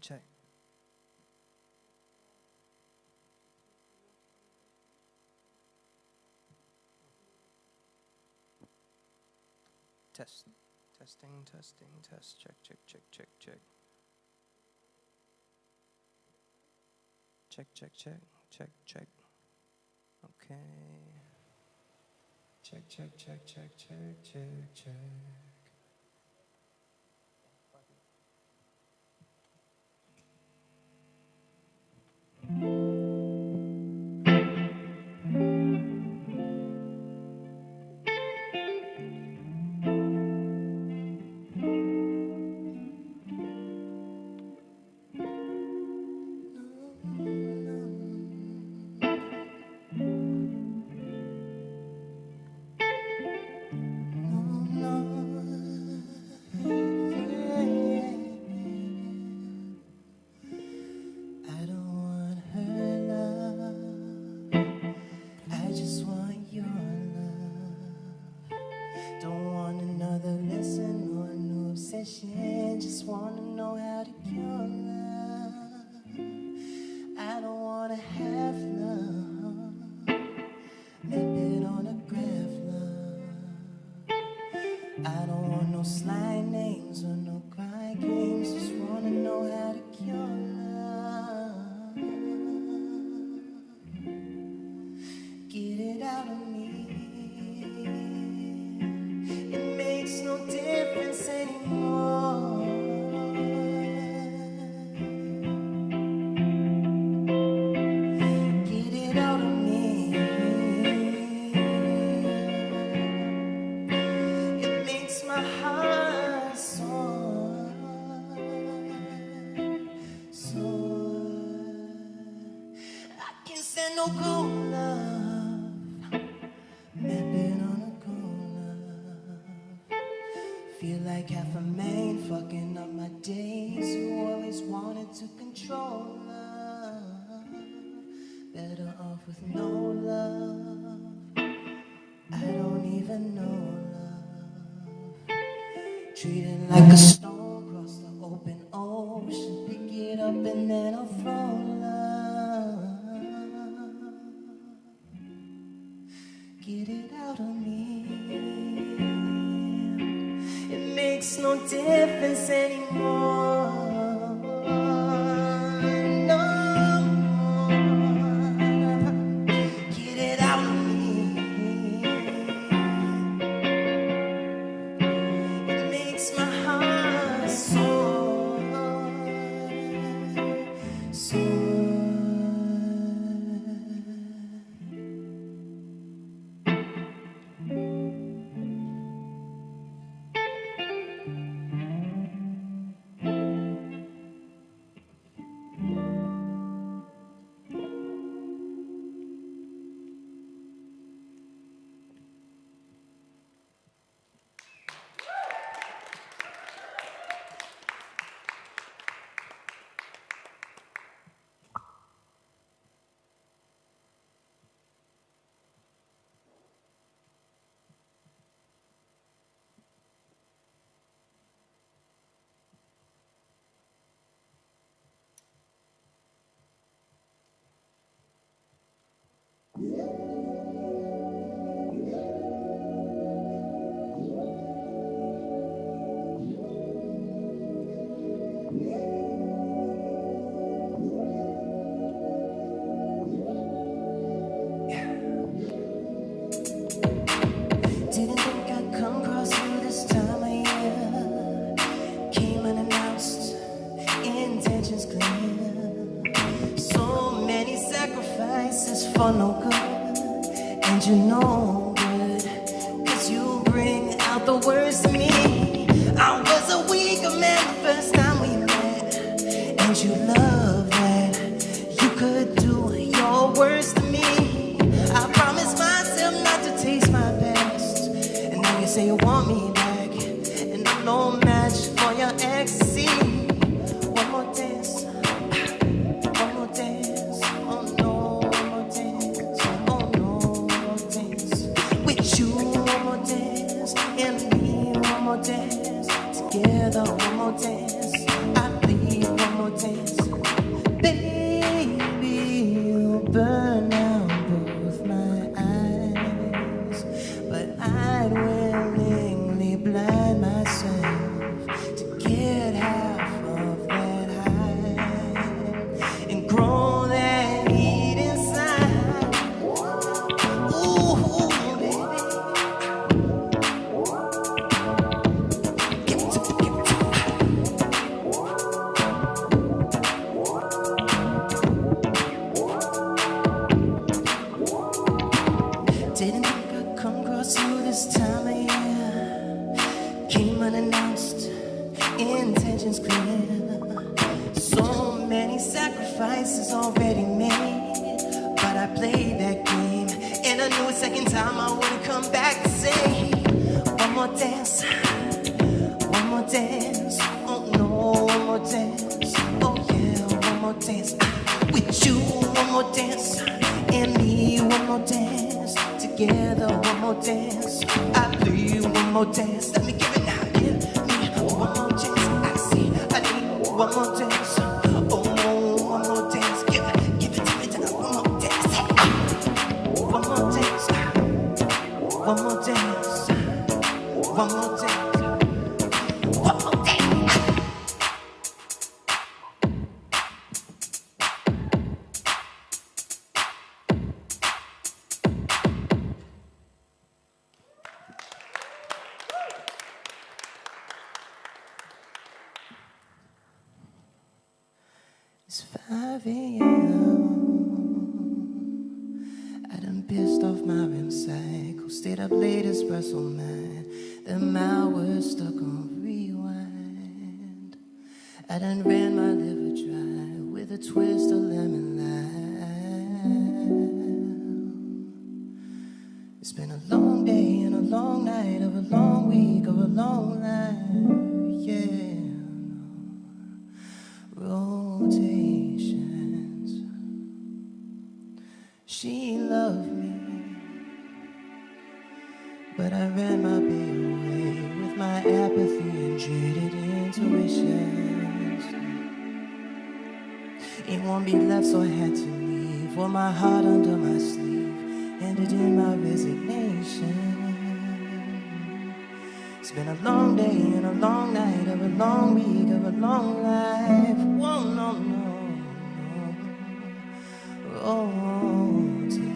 Check. Test. Testing, testing, test. Check, check, check, check, check. Check, check, check, check, check. Okay. Check, check, check, check, check, check, check.
Just wanna know how to cure love. I don't wanna have love. Nip it on a graph love. I don't want no slang names or no cry games. Just wanna know how to cure love. Get it out of me. It makes no difference anymore. No cold love, mapping on a cold love. Feel like half a man fucking up my days. Who always wanted to control love. Better off with no love. I don't even know love. Treated like a stone across the open ocean. Pick it up and then I'll float love. Get it out of me. It makes no difference anymore. No more. Get it out of me. It makes my heart for no good, and you know good, 'cause you bring out the worst in me. I was a weaker man the first time we met, and you love that you could do your worst to me. I promised myself not to taste my best, and now you say you want me back, and I'm no match for your ecstasy. One more dance, one more dance, oh no, one more dance, oh no, one more dance. With you, one more dance, and me, one more dance. Together, one more dance, I plead one more dance. Baby, you burn out both my eyes, but I'd willingly blind myself to get half of that high and grow that heat inside. Ooh, baby. Give it to me, give it to me. Didn't think I'd come across you this time of year. Came unannounced, intentions clear. So many sacrifices already made, but I played that game, and I knew a second time I wouldn't come back to say one more dance, one more dance, oh no, one more dance, oh yeah, one more dance. With you, one more dance, and me, one more dance. Together, one more dance. I plead one more dance. Let me give it now. Give me one more chance. I see. I need one more dance. Oh, one more dance. Give it to me. One more dance. One more dance. One more dance. One more dance. One more dance. It's 5 a.m. I done pissed off my REM cycle. Stayed up late, espresso man. Them hours stuck on rewind. I done ran my liver dry with a twist of lemon lime. It's been a long day and a long night of a long week of a long life. Yeah. Rotations. She loved me, but I ran my baby away with my apathy and jaded intuitions. It won't be left, so I had to leave. Wore my heart under my sleeve, handed in my resignation. It's been a long day and a long night of a long week of a long life. Whoa, no, no, no. Rotations.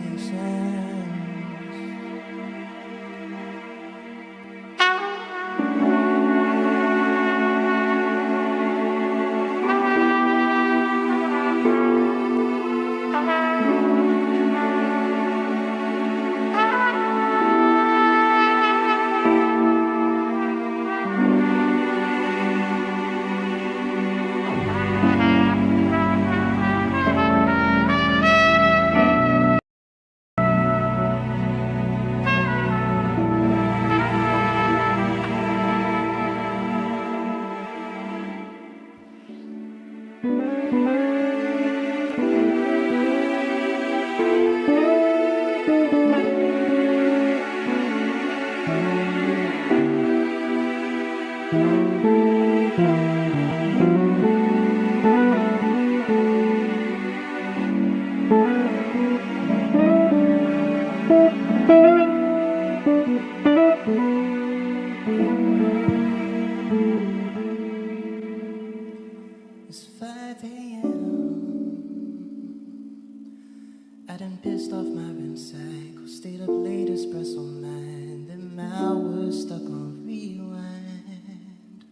It's 5 a.m. I done pissed off my REM cycle. Stayed up late, espresso man. Them hours stuck on rewind.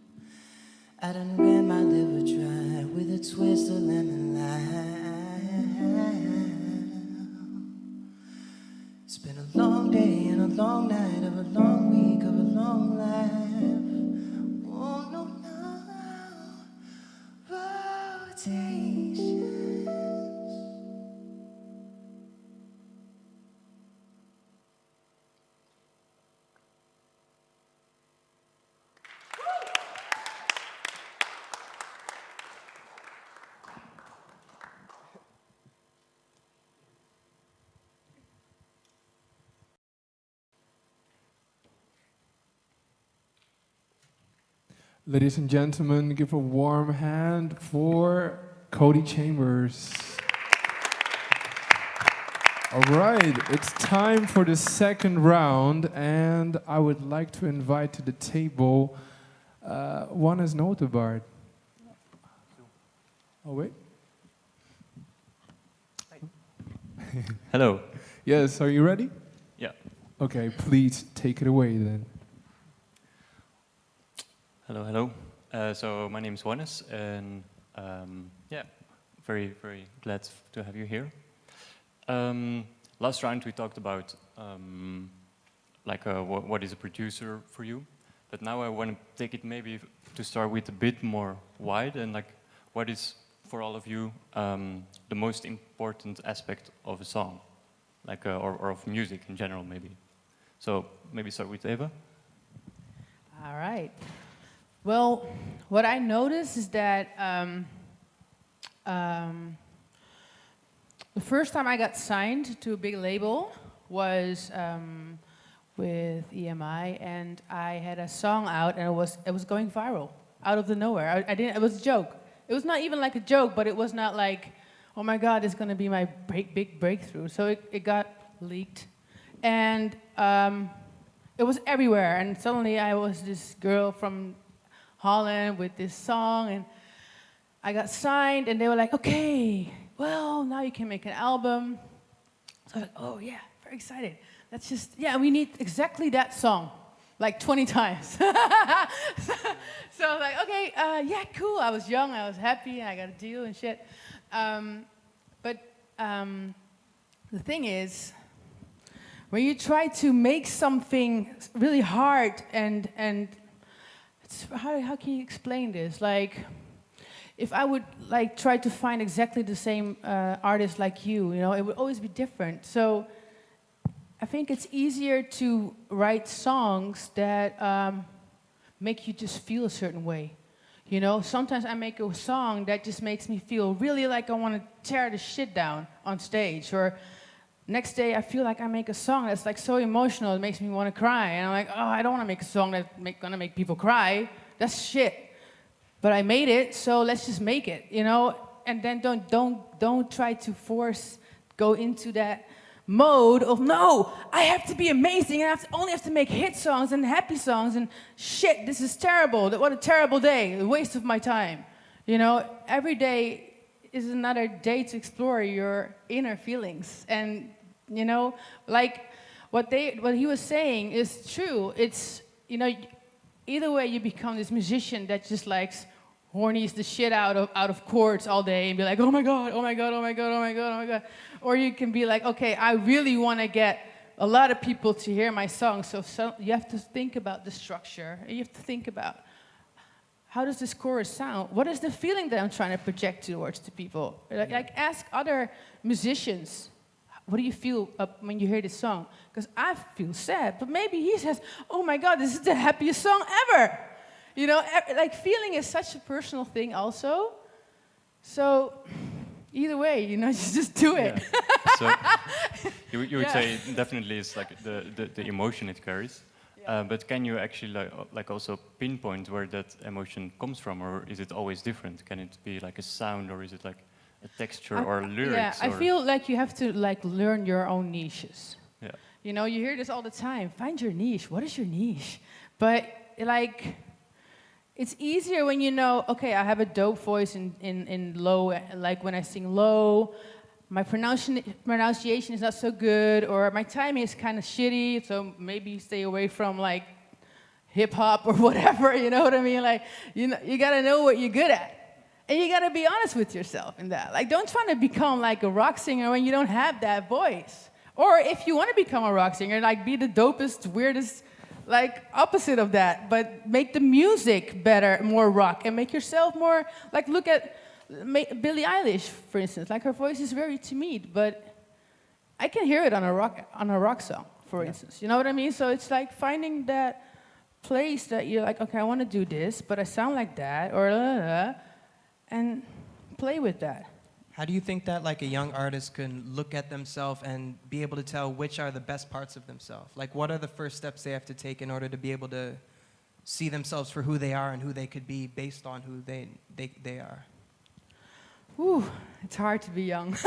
I done ran my liver dry with a twist of lemon lime. long laugh. Oh no, no, rotations.
Ladies and gentlemen, give a warm hand for Kody Chambers. All right, it's time for the second round, and I would like to invite to the table Wannes Notenbaard. Oh, wait.
Hello.
Yes, are you ready?
Yeah.
Okay, please take it away then.
Hello, hello. So my name is Wannes, and yeah, very, very glad to have you here. Last round we talked about what is a producer for you, but now I want to take it maybe to start with a bit more wide and like what is for all of you the most important aspect of a song, like or of music in general maybe. So maybe start with Eva.
All right. Well, what I noticed is that the first time I got signed to a big label was with EMI, and I had a song out, and it was going viral out of the nowhere. I didn't. It was a joke. It was not even like a joke, but it was not like, oh my God, it's going to be my big breakthrough. So it got leaked, and it was everywhere. And suddenly I was this girl from Holland with this song, and I got signed, and they were like, okay, well, now you can make an album. So I was like, oh yeah, very excited. That's just, yeah, we need exactly that song, like 20 times. So I was like, okay, yeah, cool. I was young, I was happy, and I got a deal and shit. But the thing is, when you try to make something really hard and it's, how can you explain this? Like, if I would like try to find exactly the same artist like you know, it would always be different. So I think it's easier to write songs that make you just feel a certain way. You know, sometimes I make a song that just makes me feel really like I want to tear the shit down on stage. Or next day I feel like I make a song that's like so emotional it makes me want to cry. And I'm like, oh, I don't want to make a song that's gonna make people cry. That's shit. But I made it, so let's just make it, you know? And then don't try to go into that mode of, no, I have to be amazing, and I only have to make hit songs and happy songs, and shit, this is terrible. What a terrible day, a waste of my time. You know, every day is another day to explore your inner feelings. And, you know, like what he was saying is true. It's, you know, either way you become this musician that just likes hornies the shit out of chords all day and be like, oh my God, oh my God, oh my God, oh my God, oh my God. Or you can be like, okay, I really want to get a lot of people to hear my song. So you have to think about the structure. You have to think about, how does this chorus sound? What is the feeling that I'm trying to project towards the people? Like ask other musicians, what do you feel when you hear this song? Because I feel sad, but maybe he says, oh my God, this is the happiest song ever. You know, like feeling is such a personal thing also. So either way, you know, just do it.
Yeah. So you would say definitely it's like the emotion it carries. Yeah. But can you actually like also pinpoint where that emotion comes from, or is it always different? Can it be like a sound, or is it like a texture or lyrics?
Yeah, I feel like you have to like learn your own niches.
Yeah.
You know, you hear this all the time. Find your niche. What is your niche? But like, it's easier when you know, okay, I have a dope voice in low, like when I sing low, my pronunciation is not so good, or my timing is kind of shitty, so maybe stay away from like hip hop or whatever, you know what I mean? Like, you know, you gotta know what you're good at. And you gotta be honest with yourself in that. Like, don't try to become like a rock singer when you don't have that voice. Or if you wanna become a rock singer, like be the dopest, weirdest like opposite of that, but make the music better, more rock, and make yourself more like look at Billie Eilish, for instance. Like her voice is very timid, but I can hear it on a rock song, for instance. You know what I mean? So it's like finding that place that you're like, okay, I want to do this, but I sound like that, or and play with that.
How do you think that like a young artist can look at themselves and be able to tell which are the best parts of themselves? Like what are the first steps they have to take in order to be able to see themselves for who they are and who they could be based on who they are?
Ooh, it's hard to be young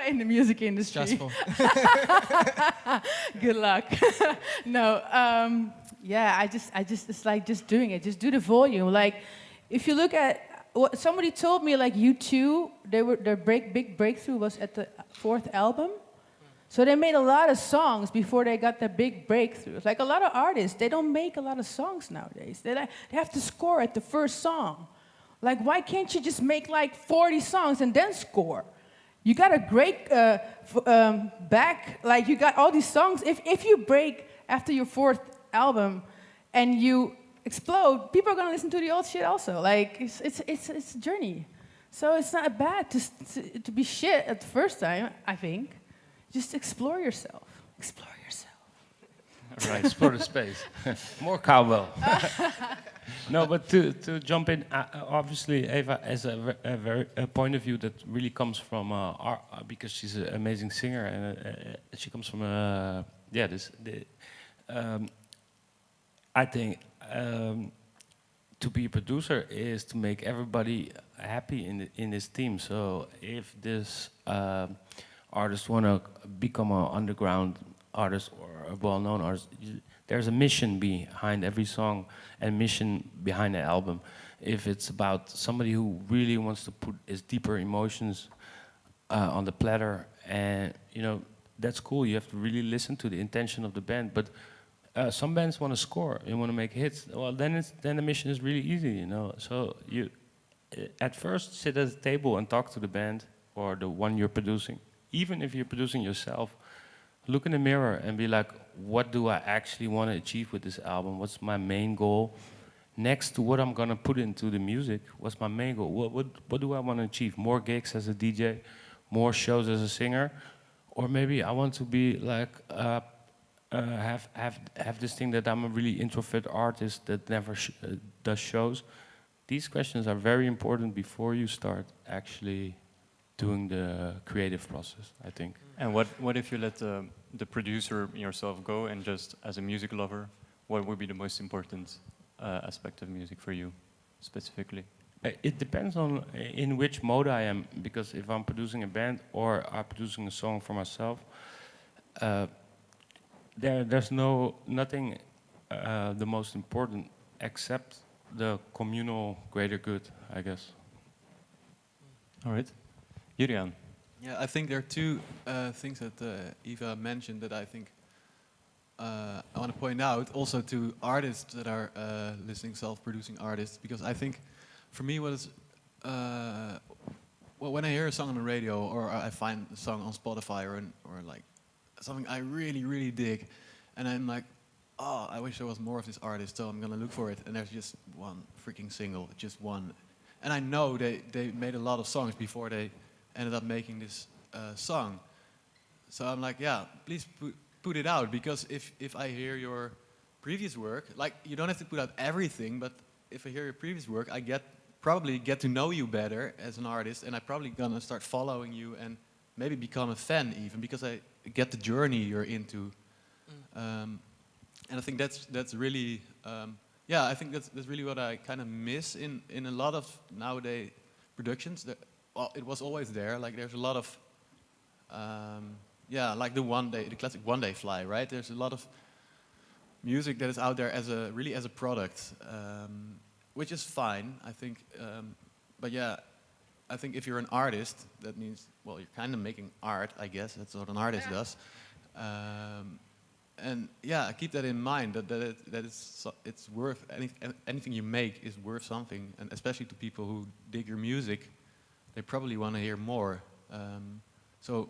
in the music industry.
Stressful.
Good luck. No, yeah, I just, it's like just doing it. Just do the volume. Like, if you look at what somebody told me, like U2, their big breakthrough was at the 4th album. So they made a lot of songs before they got their big breakthroughs. Like a lot of artists, they don't make a lot of songs nowadays. They have to score at the first song. Like, why can't you just make like 40 songs and then score? You got a great back, like you got all these songs. If you break after your 4th album and you explode, people are gonna listen to the old shit also. Like, it's a journey. So it's not bad to be shit at the first time, I think. Just explore yourself. Explore yourself.
Right, explore the space. More cowbell. No, but to jump in, obviously Eva has a point of view that really comes from art, because she's an amazing singer, and she comes from I think to be a producer is to make everybody happy in this team. So if this artist want to become an underground artist or a well-known artist, there's a mission behind every song and mission behind the album. If it's about somebody who really wants to put his deeper emotions on the platter, and you know, that's cool. You have to really listen to the intention of the band. But some bands want to score, they want to make hits. Well, then the mission is really easy, you know. So you at first sit at the table and talk to the band or the one you're producing. Even if you're producing yourself, look in the mirror and be like, what do I actually want to achieve with this album? What's my main goal? Next to what I'm going to put into the music, what's my main goal? What do I want to achieve? More gigs as a DJ, more shows as a singer? Or maybe I want to be like, have this thing that I'm a really introvert artist that never does shows. These questions are very important before you start actually doing the creative process, I think.
And what if you let the producer yourself go, and just as a music lover, what would be the most important aspect of music for you, specifically?
It depends on in which mode I am, because if I'm producing a band or I'm producing a song for myself, there's nothing the most important except the communal greater good, I guess.
All right. Julian.
Yeah, I think there are two things that Eva mentioned that I think I want to point out also to artists that are listening, self-producing artists, because I think for me what is, well, when I hear a song on the radio or I find a song on Spotify or like something I really, really dig, and I'm like, oh, I wish there was more of this artist, so I'm gonna look for it, and there's just one freaking single, just one. And I know they made a lot of songs before they ended up making this song. So I'm like, yeah, please put it out, because if I hear your previous work, like, you don't have to put out everything, but if I hear your previous work, I probably get to know you better as an artist, and I'm probably gonna start following you and maybe become a fan even, because I get the journey you're into. And I think that's really, yeah, I think that's really what I kind of miss in a lot of nowadays productions. Well, it was always there. Like, there's a lot of, yeah, like the classic One Day Fly, right? There's a lot of music that is out there really as a product, which is fine, I think. But yeah, I think if you're an artist, that means, well, you're kind of making art, I guess. That's what an artist does. And yeah, keep that in mind, that it's worth, anything you make is worth something, and especially to people who dig your music, they probably want to hear more. So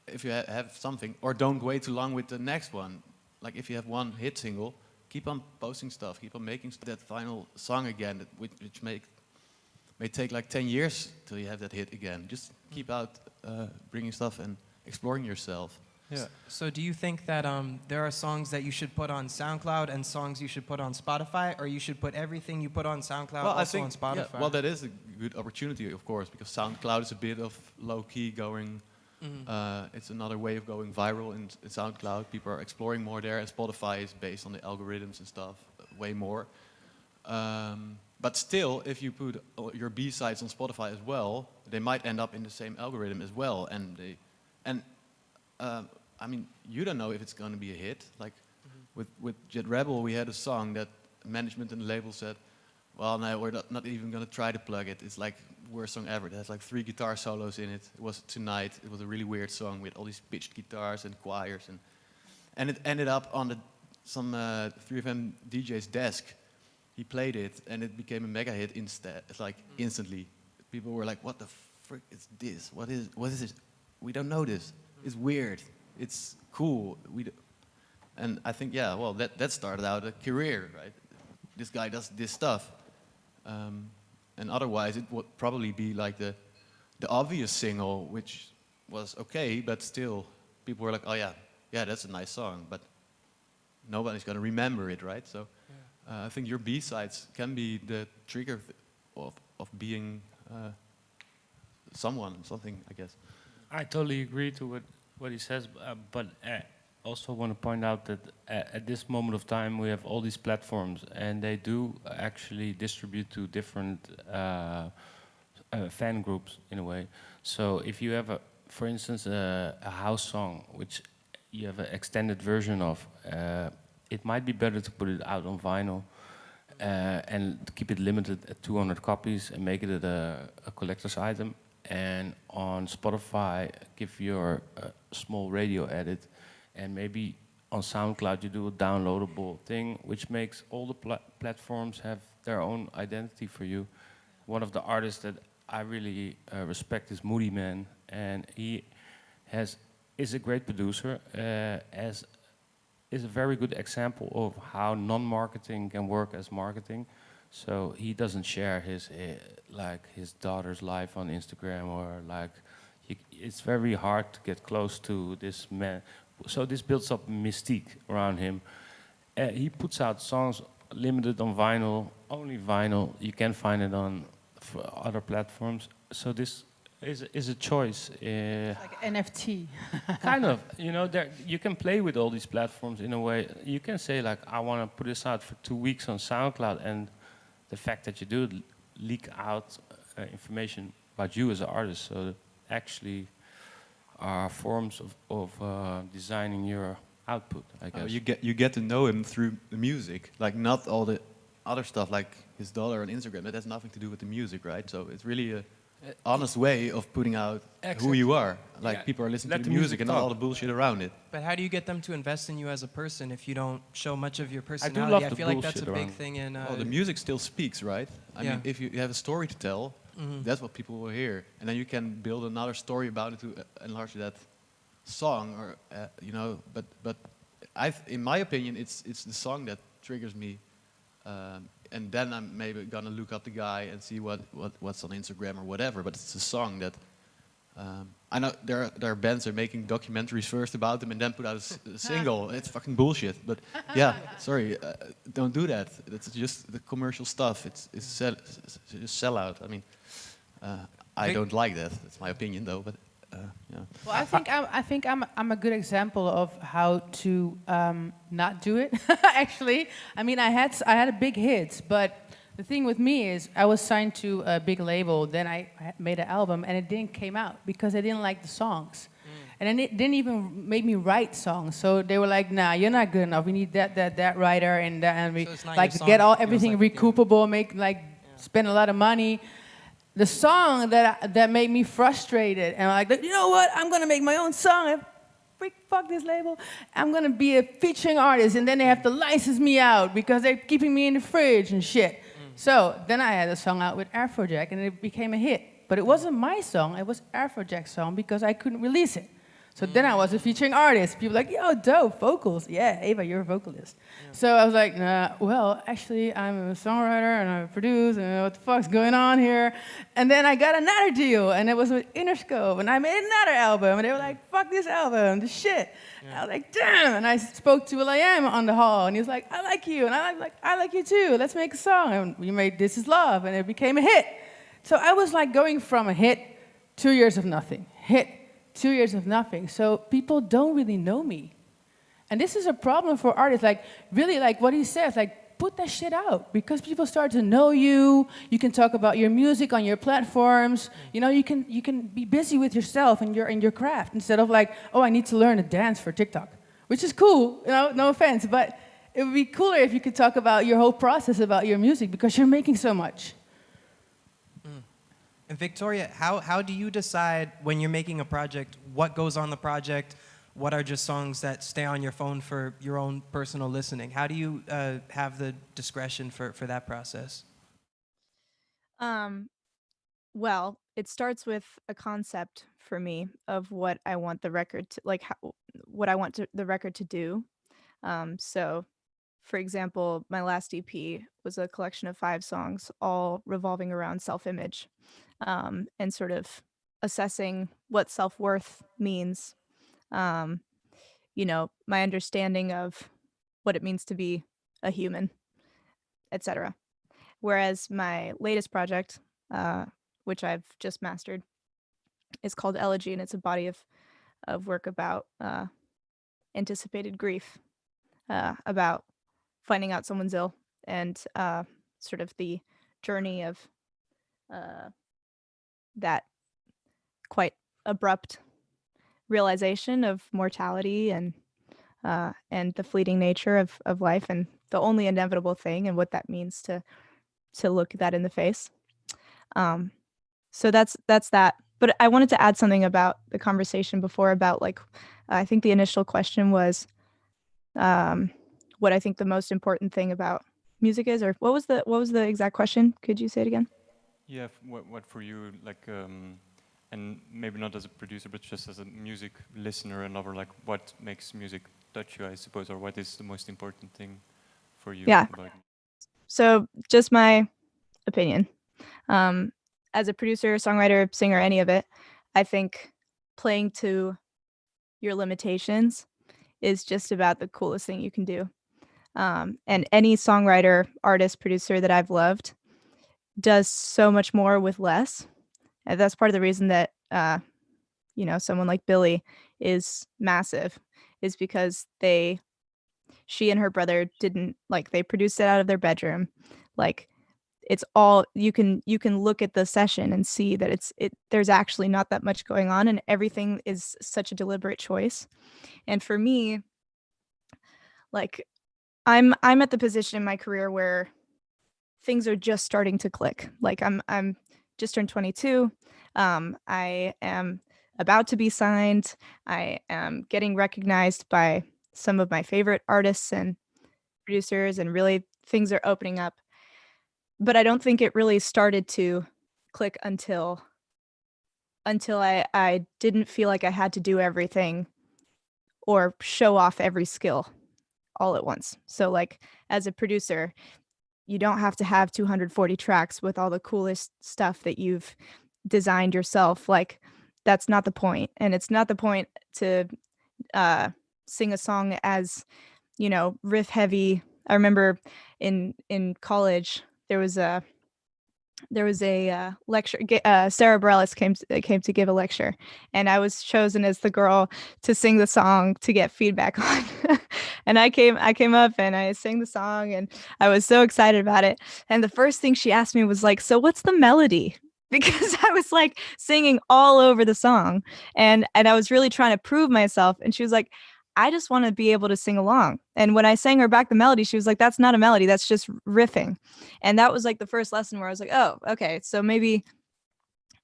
if you have something, or don't wait too long with the next one, like if you have one hit single, keep on posting stuff, keep on making that final song again, which may take like 10 years till you have that hit again. Just keep out bringing stuff and exploring yourself.
Yeah. So do you think that there are songs that you should put on SoundCloud and songs you should put on Spotify, or you should put everything you put on SoundCloud also on Spotify?
Yeah, well, that is a good opportunity, of course, because SoundCloud is a bit of low-key going. It's another way of going viral in SoundCloud. People are exploring more there, and Spotify is based on the algorithms and stuff way more. But still, if you put your B-sides on Spotify as well, they might end up in the same algorithm as well. I mean, you don't know if it's going to be a hit. Like with Jet Rebel, we had a song that management and the label said, well, no, we're not even going to try to plug it. It's like worst song ever. It has like 3 guitar solos in it. It was Tonight. It was a really weird song with all these pitched guitars and choirs. And it ended up on some 3FM DJ's desk. He played it, and it became a mega hit instead. It's like instantly. People were like, what the frick is this? What is this? We don't know this. It's weird. It's cool. And I think, yeah, well, that started out a career, right? This guy does this stuff. And otherwise, it would probably be like the obvious single, which was okay, but still, people were like, oh yeah, that's a nice song, but nobody's going to remember it, right? So I think your B-sides can be the trigger of being something, I guess.
I totally agree to what he says, but also want to point out that at this moment of time we have all these platforms, and they do actually distribute to different fan groups in a way. So if you have, for instance, a house song which you have an extended version of, it might be better to put it out on vinyl and to keep it limited at 200 copies and make it a collector's item. And on Spotify, give your small radio edit, and maybe on SoundCloud you do a downloadable thing, which makes all the platforms have their own identity for you. One of the artists that I really respect is Moody Man, and he is a great producer, is a very good example of how non-marketing can work as marketing. So he doesn't share his daughter's life on Instagram, or it's very hard to get close to this man. So this builds up mystique around him. He puts out songs limited on vinyl, only vinyl. You can find it on other platforms. So this is a choice.
Like NFT.
Kind of. You can play with all these platforms in a way. You can say like, I want to put this out for 2 weeks on SoundCloud, and the fact that you do leak out information about you as an artist, so actually are forms of designing your output, I guess.
You get to know him through the music, like not all the other stuff like his daughter on Instagram. That has nothing to do with the music, right? So it's really a honest way of putting out who you are. Like people are listening to the music and not all the bullshit around it.
But how do you get them to invest in you as a person if you don't show much of your personality? I feel like that's a big thing in...
the music still speaks, right? I mean, if you have a story to tell, that's what people will hear. And then you can build another story about it to enlarge that song, or But in my opinion, it's the song that triggers me. And then I'm maybe gonna look up the guy and see what's on Instagram or whatever. But it's a song that I know there are bands that are making documentaries first about them and then put out a single. It's fucking bullshit. But yeah, sorry, don't do that. It's just the commercial stuff. It's just sellout. I mean, I don't like that. That's my opinion, though. But yeah.
Well, I think I'm a good example of how to not do it. Actually, I mean, I had a big hit, but the thing with me is I was signed to a big label. Then I made an album, and it didn't came out because I didn't like the songs, and then it didn't even make me write songs. So they were like, "Nah, you're not good enough. We need that writer and we like get everything recoupable, spend a lot of money." The song that made me frustrated, and I'm like, you know what? I'm gonna make my own song. Fuck this label. I'm gonna be a featuring artist, and then they have to license me out because they're keeping me in the fridge and shit. So then I had a song out with Afrojack, and it became a hit. But it wasn't my song; it was Afrojack's song because I couldn't release it. So then I was a featuring artist. People were like, yo, dope, vocals. Yeah, Eva, you're a vocalist. Yeah. So I was like, nah, well, actually, I'm a songwriter and I produce, and what the fuck's going on here? And then I got another deal, and it was with Interscope, and I made another album, and they were like, fuck this album, this shit. Yeah. I was like, damn. And I spoke to Will.i.am on the hall, and he was like, I like you. And I was like, I like you too. Let's make a song. And we made This Is Love, and it became a hit. So I was like going from a hit, 2 years of nothing, hit, 2 years of nothing. So people don't really know me. And this is a problem for artists. Like, really, like what he says, like, put that shit out. Because people start to know you. You can talk about your music on your platforms. You know, you can be busy with yourself and your craft instead of like, oh, I need to learn a dance for TikTok. Which is cool, you know, no offense. But it would be cooler if you could talk about your whole process about your music because you're making so much.
And Victoria, how do you decide when you're making a project, what goes on the project, what are just songs that stay on your phone for your own personal listening? How do you have the discretion for that process?
Well, it starts with a concept for me of what I want the record to, like, what I want the record to do. So, for example, my last EP was a collection of 5 songs, all revolving around self-image. And sort of assessing what self-worth means, you know, my understanding of what it means to be a human, etc. Whereas my latest project, which I've just mastered, is called Elegy, and it's a body of work about anticipated grief, about finding out someone's ill, and sort of the journey of that quite abrupt realization of mortality and the fleeting nature of life and the only inevitable thing and what that means to look that in the face. So that's that. But I wanted to add something about the conversation before about like, I think the initial question was what I think the most important thing about music is, or what was the exact question? Could you say it again?
Yeah, what for you, like, and maybe not as a producer, but just as a music listener and over, like, what makes music touch you, I suppose, or what is the most important thing for you?
Yeah.
About
so just my opinion. As a producer, songwriter, singer, any of it, I think playing to your limitations is just about the coolest thing you can do. And any songwriter, artist, producer that I've loved does so much more with less. And that's part of the reason that, you know, someone like Billie is massive, is because she and her brother didn't, like, they produced it out of their bedroom. Like, it's all, you can look at the session and see that there's actually not that much going on, and everything is such a deliberate choice. And for me, like, I'm at the position in my career where things are just starting to click. Like, I'm just turned 22. I am about to be signed. I am getting recognized by some of my favorite artists and producers, and really things are opening up. But I don't think it really started to click until I didn't feel like I had to do everything or show off every skill all at once. So, like, as a producer, you don't have to have 240 tracks with all the coolest stuff that you've designed yourself. Like, that's not the point. And it's not the point to sing a song as, you know, riff heavy. I remember in college, there was a lecture. Sarah Bareilles came to give a lecture, and I was chosen as the girl to sing the song to get feedback on. And I came up and I sang the song, and I was so excited about it. And the first thing she asked me was like, "So what's the melody?" Because I was like singing all over the song, and I was really trying to prove myself. And she was like, "I just want to be able to sing along." And when I sang her back the melody, she was like, "That's not a melody, that's just riffing." And that was like the first lesson where I was like, "Oh, okay, so maybe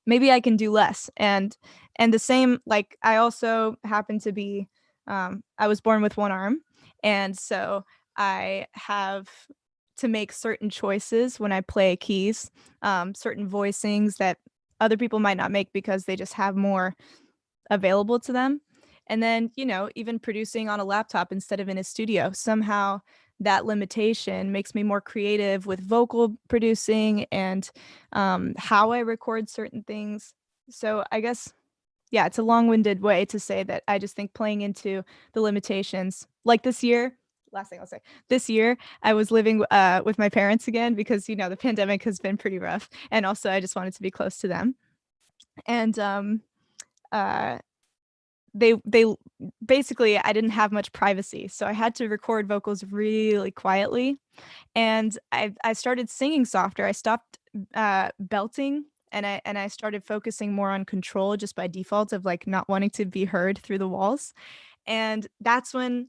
I can do less." And the same, like, I also happen to be, I was born with one arm, and so I have to make certain choices when I play keys, certain voicings that other people might not make because they just have more available to them. And then, you know, even producing on a laptop instead of in a studio, somehow that limitation makes me more creative with vocal producing and how I record certain things. So I guess, yeah, it's a long-winded way to say that I just think playing into the limitations, like this year, last thing I'll say, this year I was living with my parents again because, you know, the pandemic has been pretty rough. And also I just wanted to be close to them. And uh, they basically, I didn't have much privacy, so I had to record vocals really quietly, and I started singing softer. I stopped belting, and I started focusing more on control just by default of like not wanting to be heard through the walls, and that's when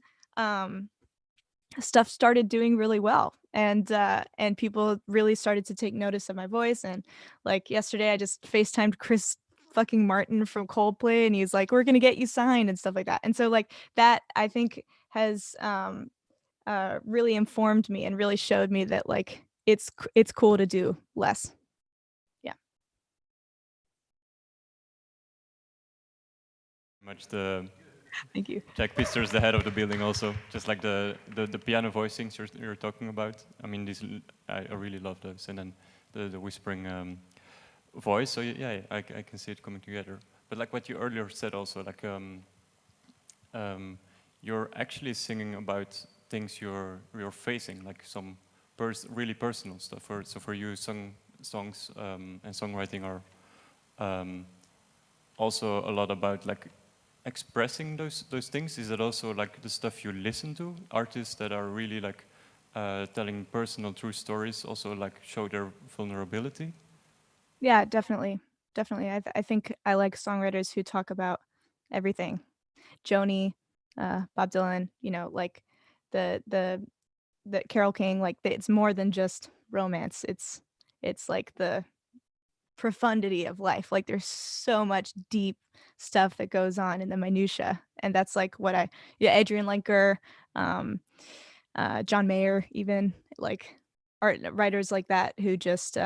stuff started doing really well, and people really started to take notice of my voice. And like yesterday I just FaceTimed Chris fucking Martin from Coldplay, and he's like, we're gonna get you signed and stuff like that. And so like that I think has really informed me and really showed me that like it's cool to do less. Yeah.
Much the
Thank you.
Jack Pister's the head of the building also, just like the piano voicings you're talking about. I mean, these I really love those, and then the whispering voice. So yeah, I can see it coming together. But like what you earlier said also, like you're actually singing about things you're facing, like some really personal stuff. So for you, songs and songwriting are also a lot about like expressing those things. Is it also like the stuff you listen to, artists that are really like telling personal true stories, also like show their vulnerability?
Yeah, definitely. Definitely. I think I like songwriters who talk about everything. Joni, Bob Dylan, you know, like the Carole King, like it's more than just romance. It's like the profundity of life. Like there's so much deep stuff that goes on in the minutia. And that's like what Adrian Lenker, John Mayer, even like art writers like that who just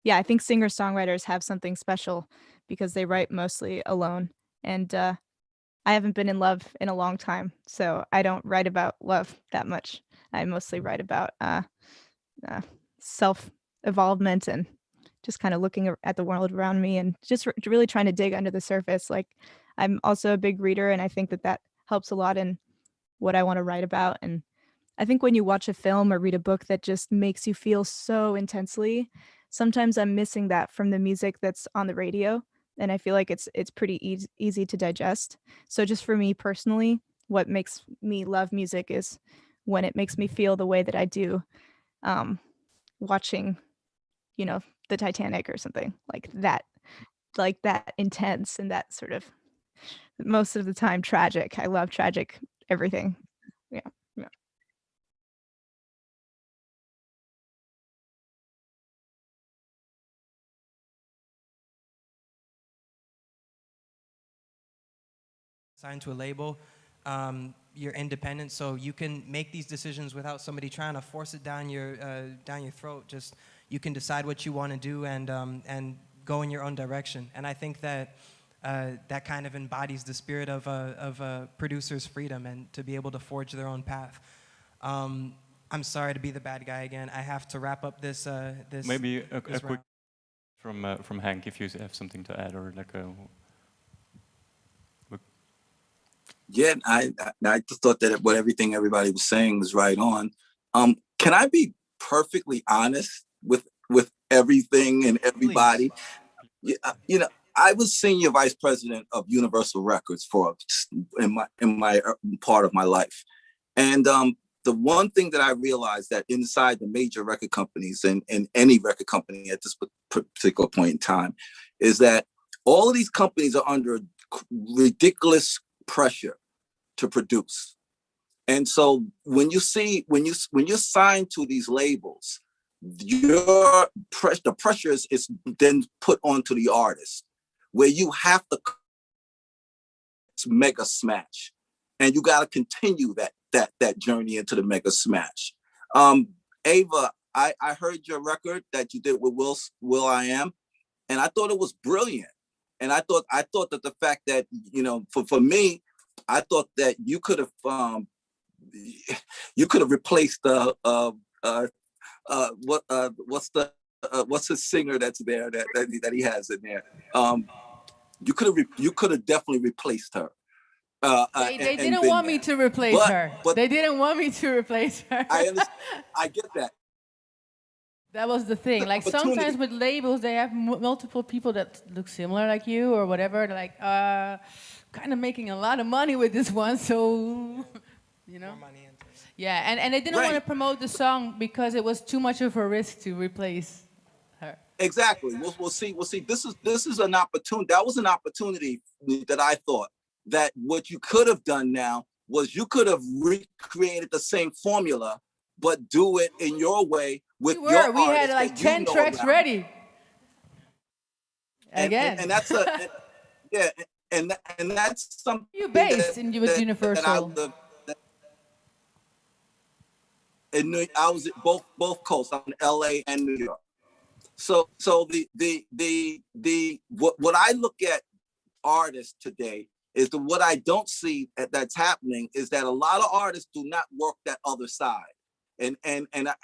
yeah, I think singer-songwriters have something special because they write mostly alone. And I haven't been in love in a long time, so I don't write about love that much. I mostly write about self-evolvement and just kind of looking at the world around me and just really trying to dig under the surface. Like I'm also a big reader, and I think that helps a lot in what I want to write about. And I think when you watch a film or read a book that just makes you feel so intensely, sometimes I'm missing that from the music that's on the radio, and I feel like it's pretty easy to digest. So just for me personally, what makes me love music is when it makes me feel the way that I do, watching, you know, the Titanic or something like that intense and that sort of most of the time tragic. I love tragic everything. Yeah. Yeah.
Signed to a label, you're independent, so you can make these decisions without somebody trying to force it down your throat. Just you can decide what you want to do and go in your own direction. And I think that that kind of embodies the spirit of a producer's freedom and to be able to forge their own path. I'm sorry to be the bad guy again. I have to wrap up this.
Maybe a quick from Hank, if you have something to add, or like a.
Yeah, I just thought that everything everybody was saying was right on. Can I be perfectly honest with everything and everybody? Yeah, you know, I was senior vice president of Universal Records in my part of my life, and the one thing that I realized that inside the major record companies and any record company at this particular point in time is that all of these companies are under ridiculous pressure to produce. And so when you're signed to these labels, the pressure is then put onto the artist, where you have to mega smash, and you got to continue that journey into the mega smash. Eva, I heard your record that you did with Will.i.am, and I thought it was brilliant. And I thought that the fact that, you know, for me, I thought that you could have replaced what's the singer that's there that he has in there. You could have definitely replaced her.
They didn't want me to replace her. They didn't want me to replace her.
I understand. I get that.
That was the thing. Like sometimes with labels, they have multiple people that look similar like you or whatever. They're like, kind of making a lot of money with this one, so you know. Yeah, and they didn't want to promote the song because it was too much of a risk to replace her.
Exactly. We'll see. This is an opportunity. That was an opportunity that I thought that what you could have done now was you could have recreated the same formula, but do it in your way with your artist.
We had like 10 tracks ready. Again.
And that's and that's something.
You based in with Universal.
I was at both coasts. I'm in LA and New York. So what I look at artists today is what I don't see that's happening is that a lot of artists do not work that other side. And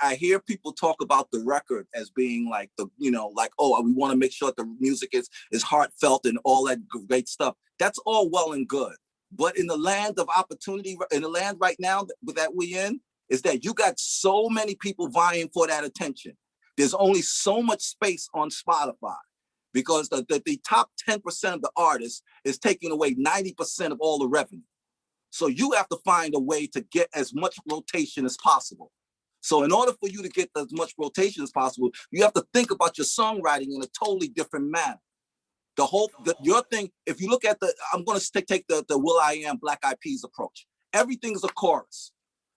I hear people talk about the record as being like we want to make sure that the music is heartfelt and all that great stuff. That's all well and good. But in the land of opportunity, in the land right now that we in, is that you got so many people vying for that attention. There's only so much space on Spotify because the top 10% of the artists is taking away 90% of all the revenue. So you have to find a way to get as much rotation as possible. So in order for you to get as much rotation as possible, you have to think about your songwriting in a totally different manner. Your thing, if you look at I'm going to take the Will.i.am Black Eyed Peas approach. Everything is a chorus.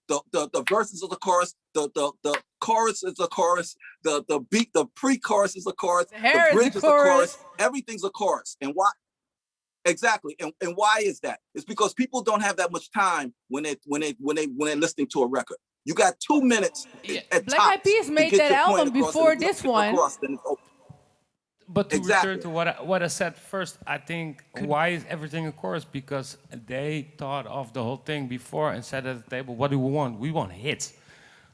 The verses of the chorus, the chorus is a chorus, the beat, the pre-chorus is a chorus, the bridge is a chorus, everything's a chorus. And why? Exactly. And why is that? It's because people don't have that much time when they're listening to a record. You got 2 minutes at
Black Eyed Peas made that album before this one.
But to return to what I said first, I think why is everything a chorus? Because they thought of the whole thing before and said at the table, what do we want? We want hits.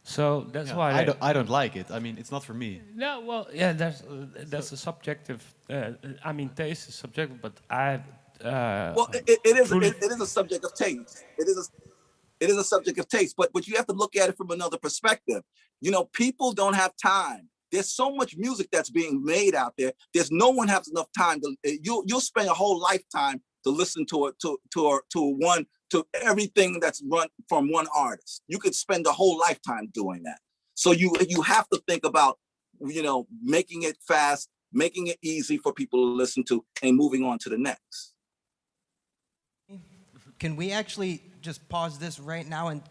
So that's why
I don't like it. I mean, it's not for me.
No, well, yeah, that's a subjective. Taste is subjective, but
it is a subject of taste. It is a subject of taste, but you have to look at it from another perspective. People don't have time. There's so much music that's being made out there. There's no one has enough time to. You'll spend a whole lifetime to listen to everything that's run from one artist. You could spend a whole lifetime doing that. So you have to think about making it fast, making it easy for people to listen to, and moving on to the next.
Can we actually just pause this right now and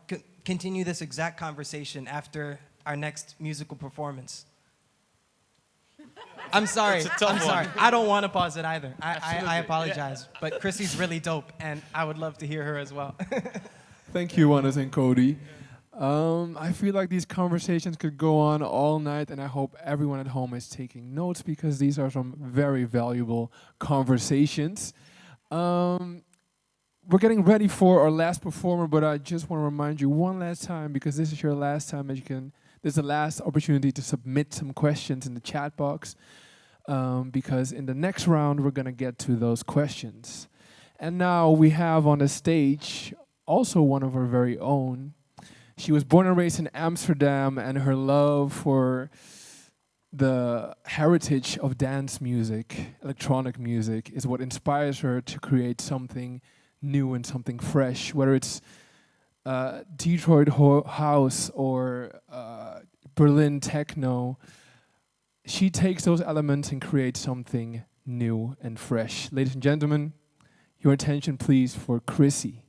continue this exact conversation after our next musical performance? I'm sorry. I don't want to pause it either. I apologize. Yeah. But Chrissie's really dope, and I would love to hear her as well.
Thank you, Wannes and Kody. I feel like these conversations could go on all night, and I hope everyone at home is taking notes because these are some very valuable conversations. We're getting ready for our last performer, but I just want to remind you one last time, because this is your last time that you can. There's the last opportunity to submit some questions in the chat box, because in the next round, we're going to get to those questions. And now we have on the stage also one of our very own. She was born and raised in Amsterdam, and her love for the heritage of dance music, electronic music, is what inspires her to create something new and something fresh, whether it's Detroit house or Berlin techno. She takes those elements and creates something new and fresh. Ladies and gentlemen, your attention please for Chrissie.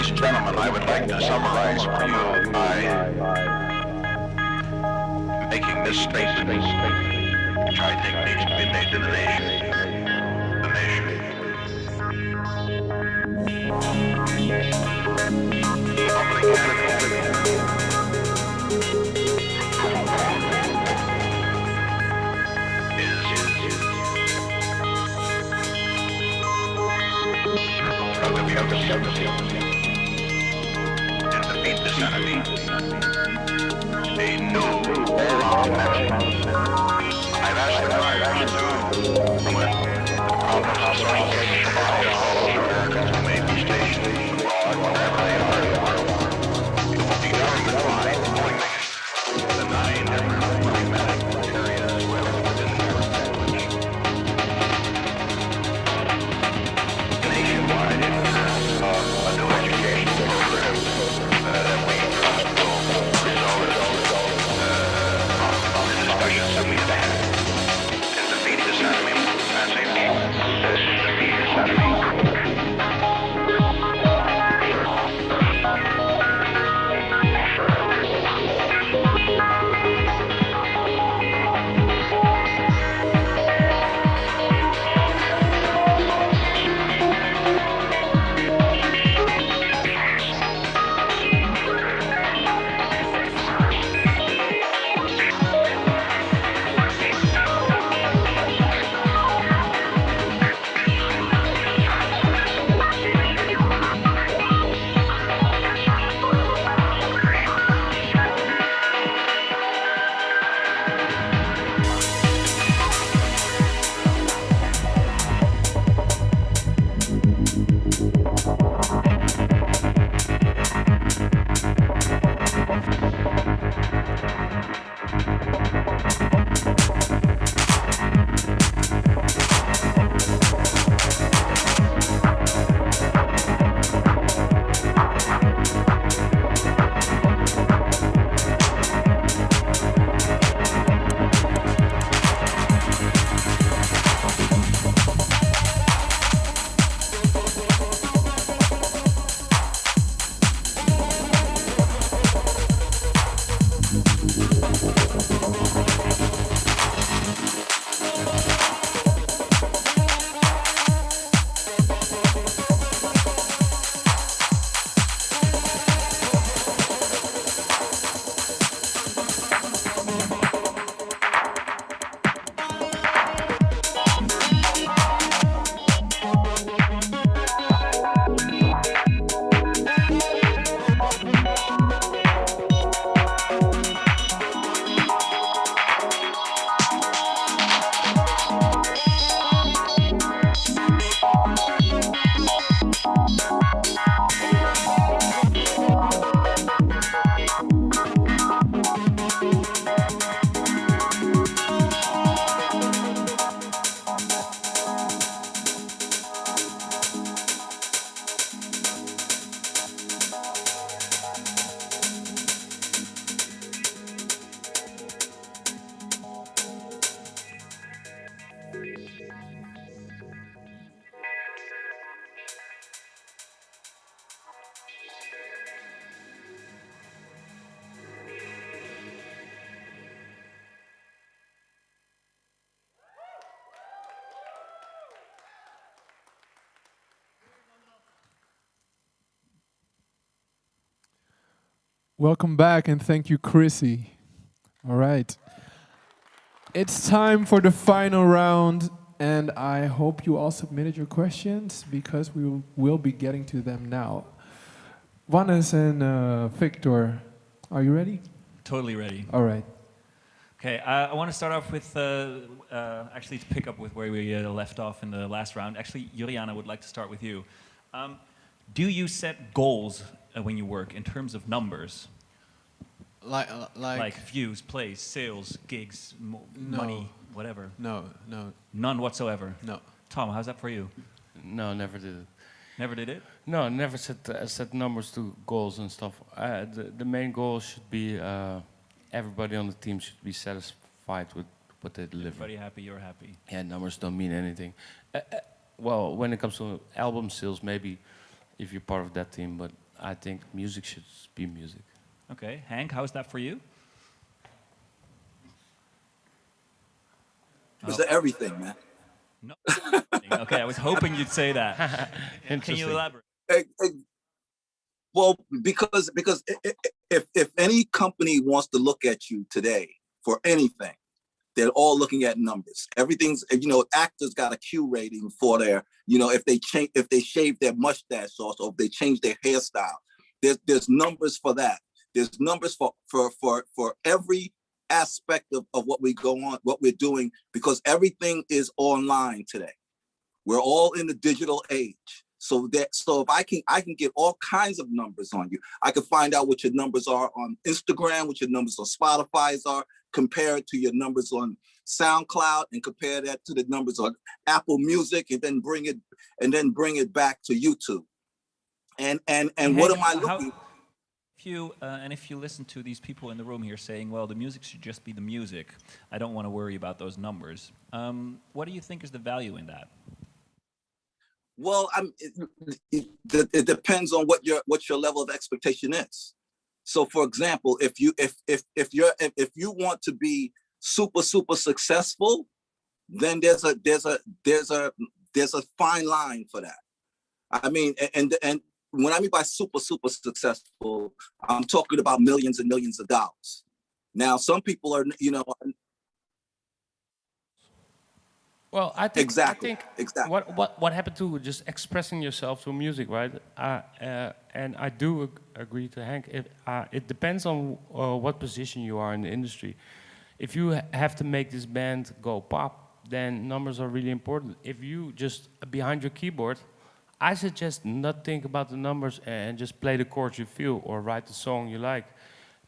Ladies and gentlemen, I would like to summarize for you by making this statement, which I think needs to be made to the nation. The nation. Public enemy and defeat this enemy. A new all-out message. I've asked the choir to from a conference of all Americans who may be stationed abroad, wherever they are in the world. It will be government-wide, knowing the 9 different climatic areas where within the American language. Nationwide, a new education program that we trust will result in discussions that we have had in defeating this enemy as a people. Defeat this enemy.
Welcome back and thank you, Chrissie. All right. It's time for the final round, and I hope you all submitted your questions because we will be getting to them now. Wannes and Victor, are you ready?
Totally ready.
All right.
Okay, I want to start off with, actually to pick up with where we left off in the last round. Actually, Juliana, I would like to start with you. Do you set goals when you work in terms of numbers? Like views, plays, sales, gigs, money, whatever?
No.
None whatsoever?
No.
Tom, how's that for you?
No, never did it.
Never did it?
No, never set numbers to goals and stuff. The main goal should be everybody on the team should be satisfied with what they deliver.
Everybody happy, you're happy.
Yeah, numbers don't mean anything. Well, when it comes to album sales, maybe if you're part of that team, but I think music should be music.
Okay, Hank, how's that for you?
It's everything, man.
No. Okay, I was hoping you'd say that. Can you elaborate?
Well, because if any company wants to look at you today for anything, they're all looking at numbers. Everything's, you know, actors got a Q rating for their, you know, if they shave their mustache or if they change their hairstyle. There's numbers for that. There's numbers for every aspect of what we go on, what we're doing, because everything is online today. We're all in the digital age. So if I can get all kinds of numbers on you. I can find out what your numbers are on Instagram, what your numbers on Spotify's are, compare it to your numbers on SoundCloud, and compare that to the numbers on Apple Music, and then bring it back to YouTube. And
Hank,
what am I looking?
If you listen to these people in the room here saying, well, the music should just be the music, I don't want to worry about those numbers. What do you think is the value in that?
Well, it depends on what your level of expectation is. So, for example, if you want to be super successful, then there's a fine line for that. I mean, and when I mean by super successful, I'm talking about millions and millions of dollars. Now, some people are, you know.
Well, I think
exactly.
What happened to just expressing yourself through music, right? And I do agree to Hank. It depends on what position you are in the industry. If you have to make this band go pop, then numbers are really important. If you just behind your keyboard, I suggest not think about the numbers and just play the chords you feel or write the song you like.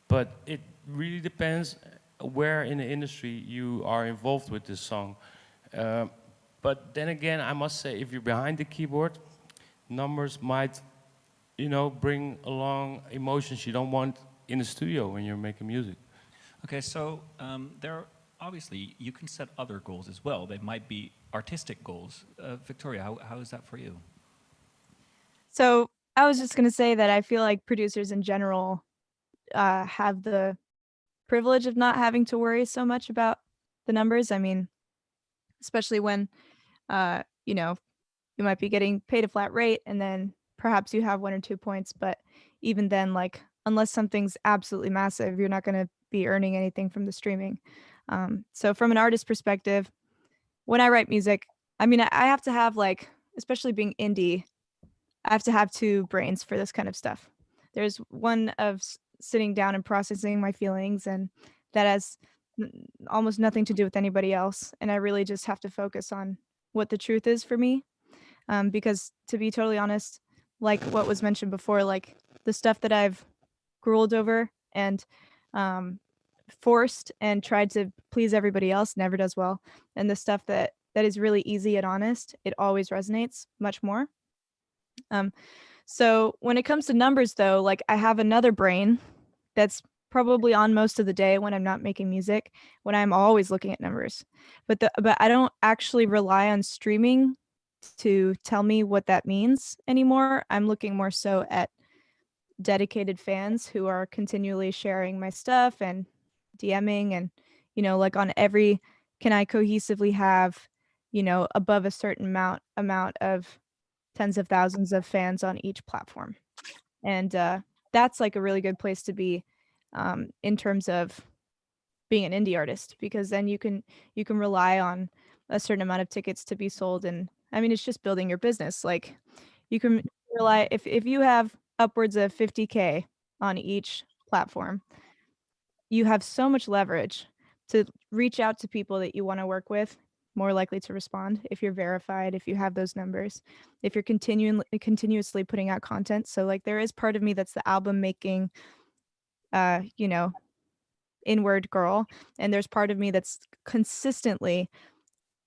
But it really depends where in the industry you are involved with this song. But then again, I must say, if you're behind the keyboard, numbers might, you know, bring along emotions you don't want in the studio when you're making music.
Okay, so obviously you can set other goals as well. They might be artistic goals. Victoria, how is that for you?
So I was just going to say that I feel like producers in general have the privilege of not having to worry so much about the numbers. I mean, especially when, you know, you might be getting paid a flat rate and then perhaps you have 1 or 2 points. But even then, like, unless something's absolutely massive, you're not going to be earning anything from the streaming. So from an artist perspective, when I write music, I mean, I have to have, like, especially being indie, I have to have 2 brains for this kind of stuff. There's one of sitting down and processing my feelings, and that has almost nothing to do with anybody else. And I really just have to focus on what the truth is for me. Because to be totally honest, like what was mentioned before, like the stuff that I've grumbled over and forced and tried to please everybody else never does well. And the stuff that is really easy and honest, it always resonates much more. So when it comes to numbers though, like I have another brain that's probably on most of the day when I'm not making music, when I'm always looking at numbers. But I don't actually rely on streaming to tell me what that means anymore. I'm looking more so at dedicated fans who are continually sharing my stuff and DMing, and, you know, like on every, can I cohesively have, you know, above a certain amount of tens of thousands of fans on each platform. And that's like a really good place to be in terms of being an indie artist, because then you can rely on a certain amount of tickets to be sold. And I mean, it's just building your business. Like you can rely, if you have upwards of 50K on each platform, you have so much leverage to reach out to people that you want to work with, more likely to respond if you're verified, if you have those numbers, if you're continuously putting out content. So like there is part of me that's the album making, you know, inward girl, and there's part of me that's consistently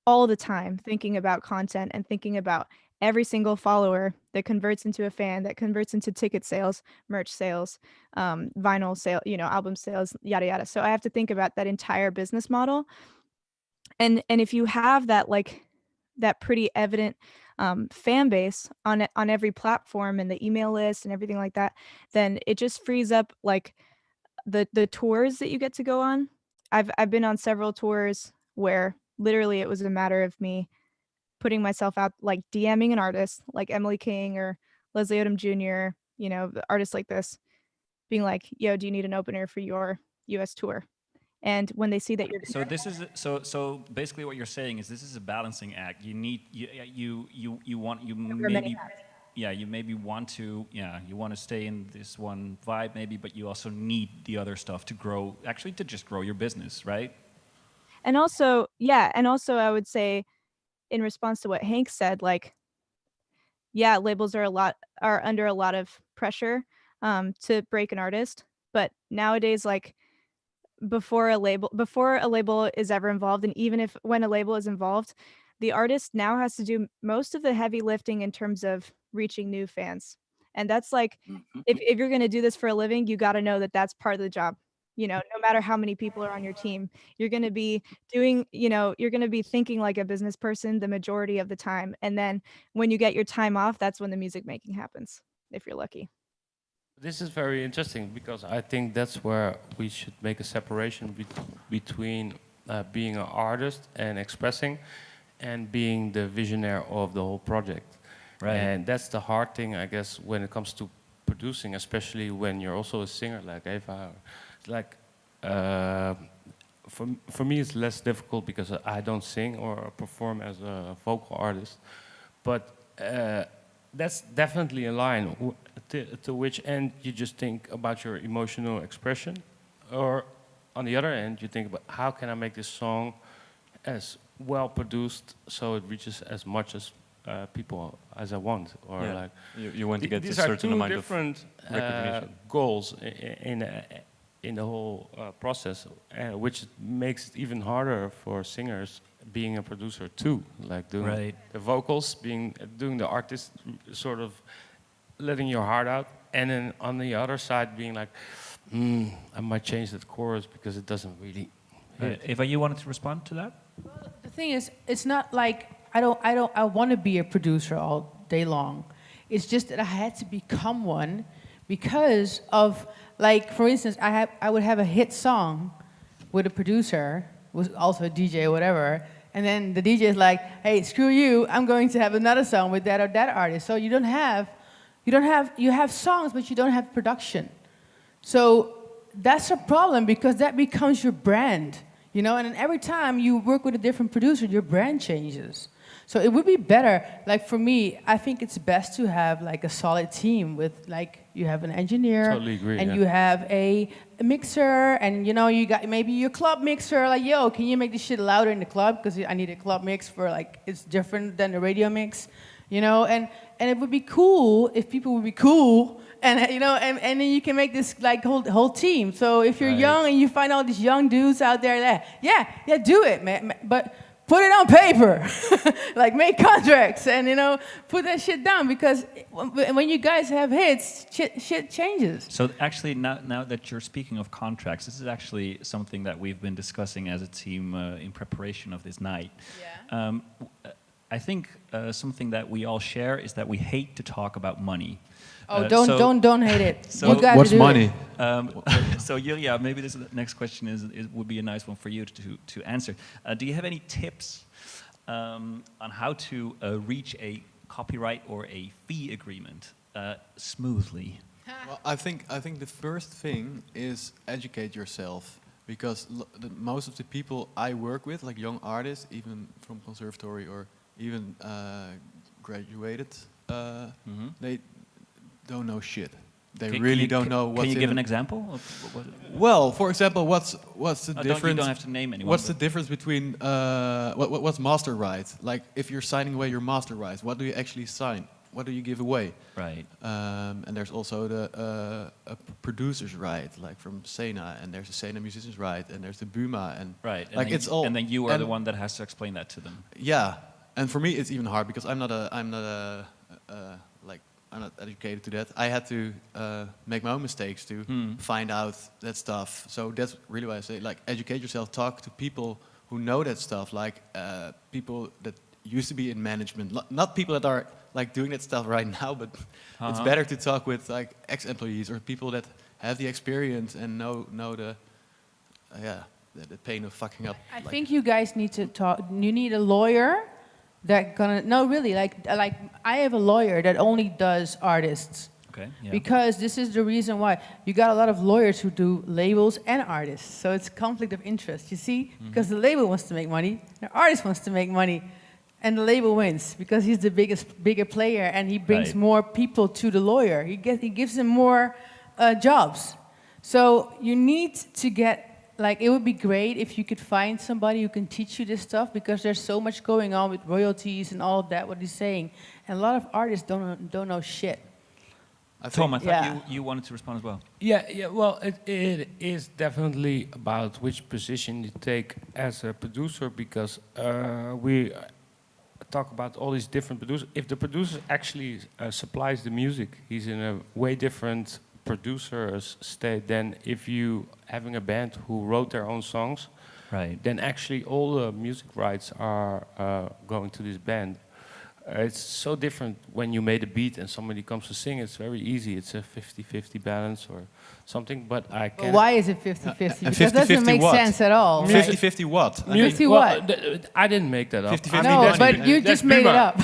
all the time thinking about content and thinking about every single follower that converts into a fan, that converts into ticket sales, merch sales, vinyl sale, you know, album sales, yada yada. So I have to think about that entire business model. And if you have that, like that pretty evident fan base on every platform and the email list and everything like that, then it just frees up like the tours that you get to go on. I've been on several tours where literally it was a matter of me putting myself out, like DMing an artist like Emily King or Leslie Odom Jr., the artists like this, being like, yo, do you need an opener for your US tour? And when they see that you're
So this is so basically what you're saying is this is a balancing act. You need you want you maybe you maybe want to you want to stay in this one vibe maybe, but you also need the other stuff to grow, actually to just grow your business, right?
And also I would say, in response to what Hank said, like, labels are under a lot of pressure to break an artist, but nowadays, like, before a label is ever involved, and even if when a label is involved, the artist now has to do most of the heavy lifting in terms of reaching new fans. And that's like, if you're going to do this for a living, you got to know that that's part of the job. No matter how many people are on your team, you're going to be you're going to be thinking like a business person the majority of the time. And then when you get your time off, that's when the music making happens, if you're lucky.
This is very interesting because I think that's where we should make a separation between being an artist and expressing and being the visionary of the whole project.
Right.
And that's the hard thing, I guess, when it comes to producing, especially when you're also a singer like Eva. Like, for me it's less difficult because I don't sing or perform as a vocal artist. But that's definitely a line to which end you just think about your emotional expression, or on the other end you think about how can I make this song as well produced so it reaches as much as people as I want, or like
you want to get a
these are
certain
two
amount
different
of recognition.
goals in the whole process, which makes it even harder for singers being a producer too, like doing the vocals, doing the artist, sort of letting your heart out, and then on the other side being like, I might change that chorus because it doesn't really hit.
Eva, you wanted to respond to that?
Well, the thing is, it's not like I want to be a producer all day long. It's just that I had to become one because of, like, for instance, I would have a hit song with a producer, was also a DJ or whatever, and then the DJ is like, hey, screw you, I'm going to have another song with that or that artist. So you have songs, but you don't have production. So that's a problem because that becomes your brand, and then every time you work with a different producer, your brand changes. So it would be better, like for me, I think it's best to have like a solid team with, like, you have an engineer,
Totally agree,
and you have a mixer, and you got maybe your club mixer, like, yo, can you make this shit louder in the club? Because I need a club mix for, like, it's different than the radio mix, and it would be cool if people would be cool, and and then you can make this like whole team. So if you're young and you find all these young dudes out there, do it, man, but put it on paper, like make contracts, and put that shit down, because when you guys have hits, shit changes.
So actually, now that you're speaking of contracts, this is actually something that we've been discussing as a team in preparation of this night. Yeah. I think something that we all share is that we hate to talk about money.
Oh, don't hate it.
So
you got
what's
to do
money?
So Yulia, maybe this next question would be a nice one for you to answer. Do you have any tips on how to reach a copyright or a fee agreement smoothly?
Well, I think the first thing is educate yourself, because most of the people I work with, like young artists, even from conservatory or even graduated, they don't know shit. They really don't know what's in.
Can you give an example?
Well, for example, what's the difference?
You don't have to name anyone.
What's the difference between what's master rights? Like, if you're signing away your master rights, what do you actually sign? What do you give away?
Right.
And there's also the producer's right, like from Sena, and there's the Sena musician's right, and there's the Buma, and
right.
Like, it's all.
And then you are the one that has to explain that to them.
Yeah, and for me it's even hard because I'm not educated to that. I had to make my own mistakes to find out that stuff. So that's really why I say, like, educate yourself. Talk to people who know that stuff, like people that used to be in management. Not people that are like doing that stuff right now, but it's better to talk with like ex-employees or people that have the experience and know the the pain of fucking up.
I think you guys need to talk. You need a lawyer that gonna like I have a lawyer that only does artists.
Okay. Yeah.
Because this is the reason why you got a lot of lawyers who do labels and artists. So it's conflict of interest. You see, because the label wants to make money, the artist wants to make money, and the label wins because he's the bigger player, and he brings more people to the lawyer. He gives them more jobs. So you need to get. Like, it would be great if you could find somebody who can teach you this stuff, because there's so much going on with royalties and all of that, what he's saying. And a lot of artists don't know shit.
Tom, I thought you wanted to respond as well.
Yeah. Well, it is definitely about which position you take as a producer, because we talk about all these different producers. If the producer actually supplies the music, he's in a way different producer's state than if you having a band who wrote their own songs.
Right.
Then actually all the music rights are going to this band. It's so different when you made a beat and somebody comes to sing. It's very easy. It's a 50-50 balance or something. But I can't.
Why is it 50-50? Because it doesn't make sense at all.
50-50 what?
50 what?
I didn't make that up.
50-50.
No, but you just made it up.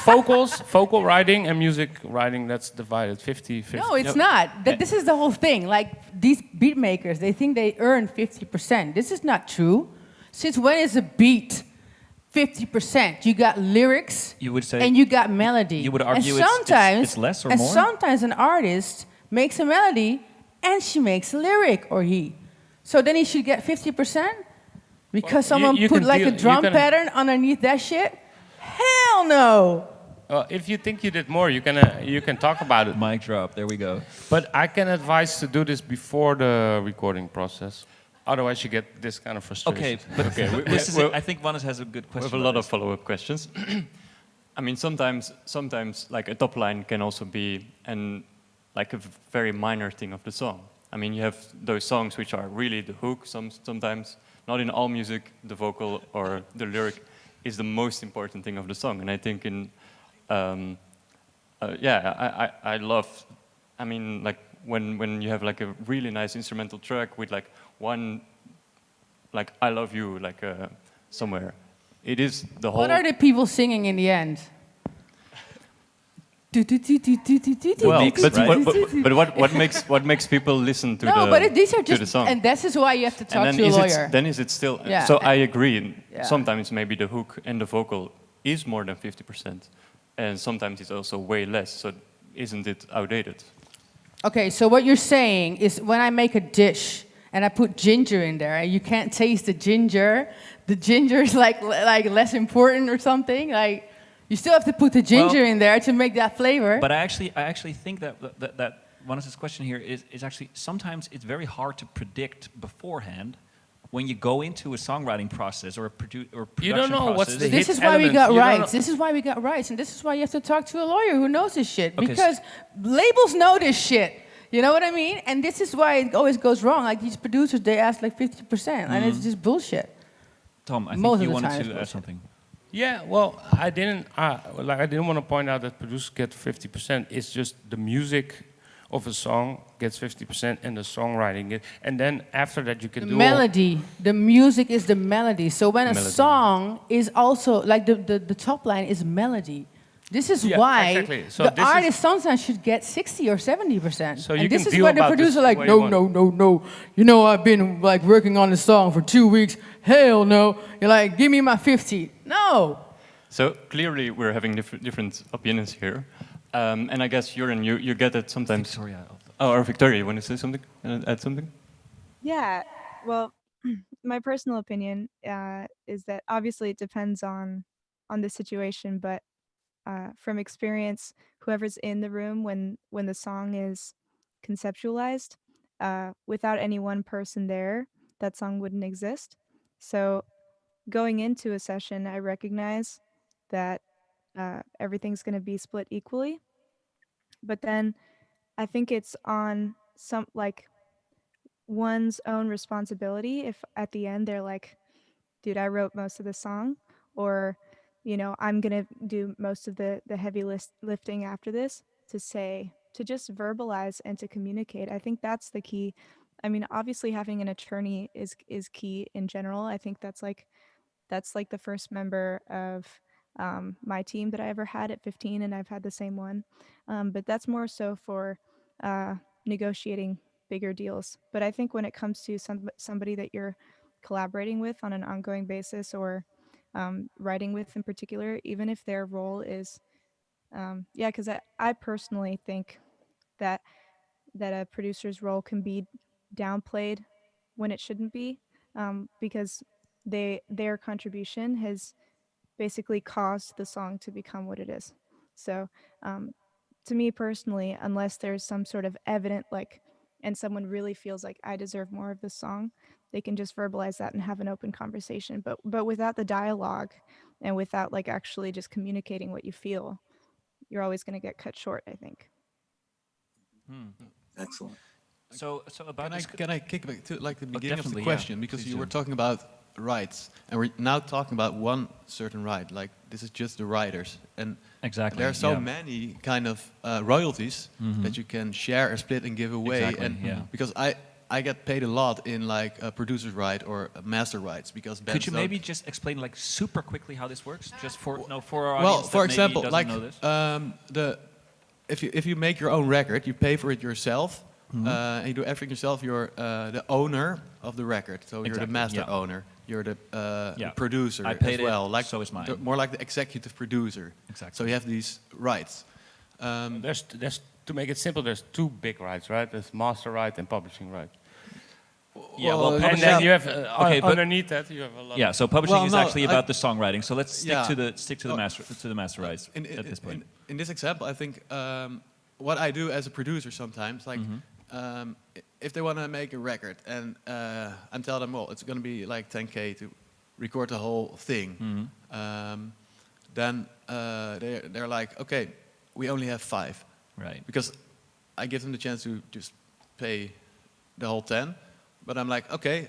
Vocal writing and music writing, that's divided 50-50.
No, it's not. This is the whole thing. Like, these beat makers, they think they earn 50%. This is not true. Since when is a beat 50%? You got lyrics,
you would say,
and you got melody.
You would argue it's less or more?
And sometimes an artist makes a melody and she makes a lyric, or he. So then he should get 50%? Because someone put like a drum pattern underneath that shit? Hell no!
If you think you did more, you can talk about it.
Mic drop, there we go.
But I can advise to do this before the recording process. Otherwise, you get this kind of frustration.
Okay, but this is I think Wannes has a good question.
We have a lot of follow-up questions. I mean, sometimes like a top line can also be like a very minor thing of the song. I mean, you have those songs which are really the hook. Sometimes, not in all music, the vocal or the lyric is the most important thing of the song. And I think I love. I mean, like when you have like a really nice instrumental track with like one, like I love you, like somewhere. It is the whole.
What are the people singing in the end?
Well, but what makes people listen to the song?
And this is why you have to talk to a lawyer.
Then is it still?
Yeah.
So I agree. Sometimes maybe the hook and the vocal is more than 50%, and sometimes it's also way less. So isn't it outdated?
Okay, so what you're saying is when I make a dish and I put ginger in there, you can't taste the ginger is like less important or something. Like, you still have to put the ginger in there to make that flavor.
But I actually think that Wannes' question here is actually sometimes it's very hard to predict beforehand when you go into a songwriting process or a production process.
You don't know what's the
This is why we got rights. This is why we got rights, and this is why you have to talk to a lawyer who knows this shit.
Okay,
because labels know this shit. You know what I mean? And this is why it always goes wrong. Like, these producers, they ask like 50%, and it's just bullshit.
Tom, I think you wanted to add something.
Yeah, well, I didn't want to point out that producers get 50%. It's just the music of a song gets 50% and the songwriting and then after that you can do
melody. The music is the melody. So when a song is also like the top line is melody. This is why
so
the artist sometimes should get 60 or 70%.
So
and this is where the producer like, no. You know, I've been like working on the song for 2 weeks. Hell no. You're like, give me my 50. No.
So clearly we're having different opinions here. And I guess you get it sometimes.
Victoria.
Or Victoria, you want to say something? Add something?
Yeah. Well, my personal opinion is that obviously it depends on the situation, but from experience, whoever's in the room when the song is conceptualized, without any one person there, that song wouldn't exist. So going into a session, I recognize that everything's going to be split equally. But then I think it's on one's own responsibility if at the end they're like, dude, I wrote most of the song, or you know, I'm gonna do most of the heavy lifting after this, to just verbalize and to communicate. I think that's the key. I mean, obviously having an attorney is key in general. I think that's like the first member of my team that I ever had at 15, and I've had the same one. But that's more so for negotiating bigger deals. But I think when it comes to somebody that you're collaborating with on an ongoing basis, or writing with in particular, even if their role is, yeah, because I personally think that a producer's role can be downplayed when it shouldn't be, because their contribution has basically caused the song to become what it is. So to me personally, unless there's some sort of evident, like, and someone really feels like I deserve more of the song, they can just verbalize that and have an open conversation. But without the dialogue and without like actually just communicating what you feel, you're always going to get cut short, I think.
Excellent.
So about
can I kick back to like the beginning of the
definitely,
question,
yeah.
because
Please
you
do.
were talking about rights, and we're now talking about one certain right. Like this is just the writers, and
Exactly,
there are so
yeah.
many kind of royalties that you can share or split and give away.
Exactly,
and
yeah.
because I get paid a lot in like producer's right or master rights, because
Could
bands
you
don't-
maybe just explain like super quickly how this works, just for our
well,
audience
for
that maybe
example,
doesn't
like
know this?
if you make your own record, you pay for it yourself,
Mhm.
and you do everything yourself. You're the owner of the record, so you're
Exactly,
the master
yeah.
owner. You're the
Yeah.
producer
I paid
as
it,
well. Like
so is mine.
more like the executive producer.
Exactly.
So you have these rights.
There's to make it simple. There's two big rights, right? There's master right and publishing right.
Yeah, well,
and
publishing-
then you have
Okay, but-
underneath that you have a lot.
Yeah,
of
so publishing
Well,
is
no,
actually
I-
about the songwriting. So let's stick
Yeah.
to the master rights at this point.
In this example, I think what I do as a producer sometimes, like
Mm-hmm.
if they want to make a record, and I'm telling them, well, it's going to be like 10K to record the whole thing.
Mm-hmm.
Then they're like, okay, we only have 5.
Right.
Because I give them the chance to just pay the whole 10. But I'm like, okay,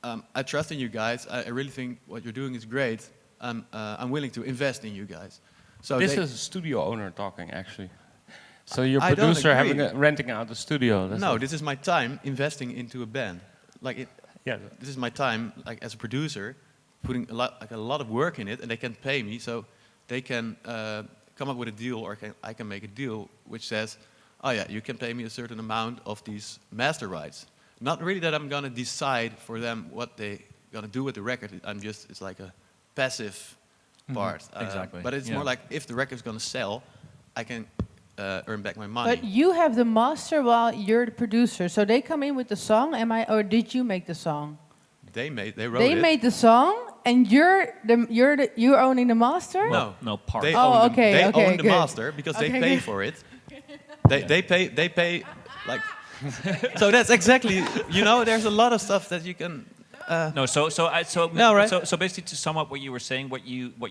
I trust in you guys. I really think what you're doing is great. I'm willing to invest in you guys. So
this
they-
is a studio owner talking, actually. So your
I don't
producer
agree.
renting out the studio. That's
No,
it.
this is my time investing into a band. Like it,
Yeah.
this is my time, like as a producer, putting a lot of work in it, and they can pay me, so they can come up with a deal, or I can make a deal which says, oh yeah, you can pay me a certain amount of these master rights. Not really that I'm gonna decide for them what they gonna do with the record. It's like a passive part.
Exactly,
But it's
yeah.
more like if the record's gonna sell, I can earn back my money.
But you have the master while you're the producer. So they come in with the song, or did you make the song?
They wrote
They
it.
made the song, and you're owning the master?
No part.
They
Oh,
own the,
okay,
they
okay,
own the
good.
master because they
Okay,
pay
good.
for it. They pay like. So that's exactly, there's a lot of stuff that you can.
No,
No, right?
so basically, to sum up what you were saying, what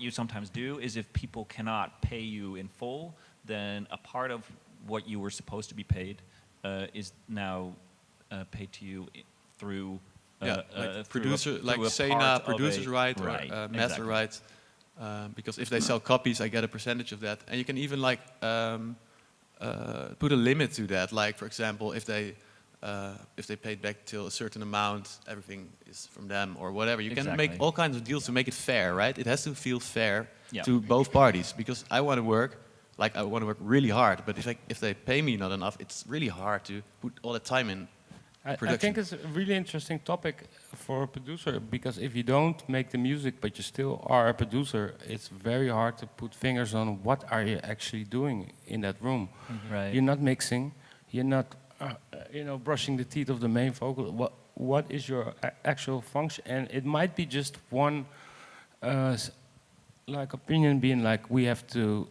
you sometimes do is, if people cannot pay you in full, then a part of what you were supposed to be paid is now paid to you through
like
through
producer,
a
like
part
Sena,
of
producer's right or
right,
master
exactly.
rights. Because if they sell copies, I get a percentage of that, and you can even like put a limit to that. Like for example, if they paid back till a certain amount, everything is from them or whatever. You can
Exactly.
make all kinds of deals to make it fair, right? It has to feel fair
Yeah.
to both parties, because I want to work. Like I want to work really hard, but if they pay me not enough, it's really hard to put all the time in
I
production.
think it's a really interesting topic for a producer, because if you don't make the music but you still are a producer, it's very hard to put fingers on what are you actually doing in that room.
Right.
You're not mixing, you're not brushing the teeth of the main vocal. What is your actual function? And it might be just one like opinion being like, we have to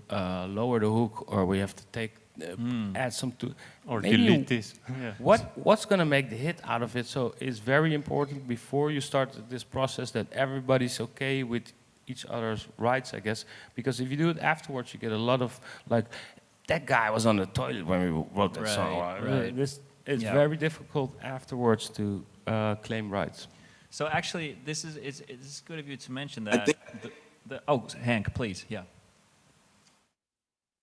lower the hook, or we have to take add some to,
or
maybe
delete this. Yeah.
What's going to make the hit out of it? So it's very important before you start this process that everybody's okay with each other's rights, I guess. Because if you do it afterwards, you get a lot of like, that guy was on the toilet when we wrote that song.
Right.
It's
Yeah.
very difficult afterwards to
claim rights. So actually, this is good of you to mention that. Oh, Hank, please, yeah.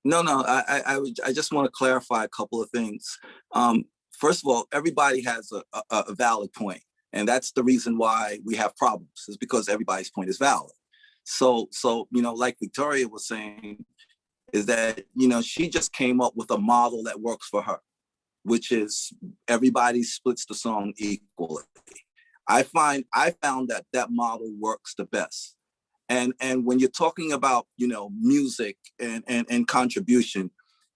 No, I just want to clarify a couple of things. First of all, everybody has a valid point, and that's the reason why we have problems, is because everybody's point is valid. So like Victoria was saying, is that she just came up with a model that works for her, which is everybody splits the song equally. I found that model works the best. And when you're talking about music and contribution,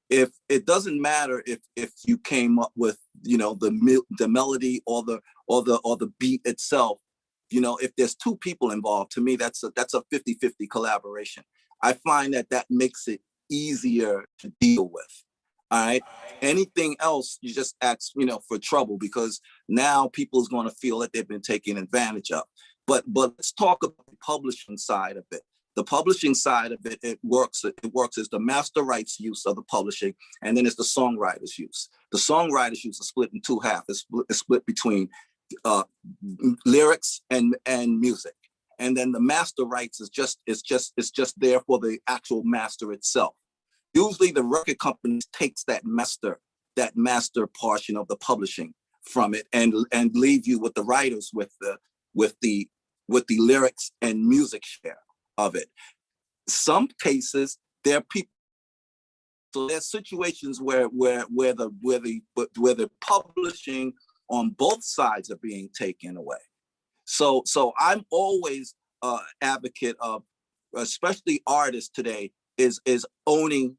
if it doesn't matter if you came up with the melody or the beat itself, if there's two people involved, to me that's a 50-50 collaboration. I find that makes it easier to deal with. All right. Anything else, you just ask, for trouble, because now people's going to feel that they've been taken advantage of. But let's talk about the publishing side of it. The publishing side of it, it works as the master rights use of the publishing, and then it's the songwriter's use. The songwriter's use is split in two halves. It's split between lyrics and music. And then the master rights is just there for the actual master itself. Usually the record company takes that master portion of the publishing from it and leave you with the writers with the lyrics and music share of it. Some cases there are people, so there's situations where the publishing on both sides are being taken away. So I'm always advocate of, especially artists today, is owning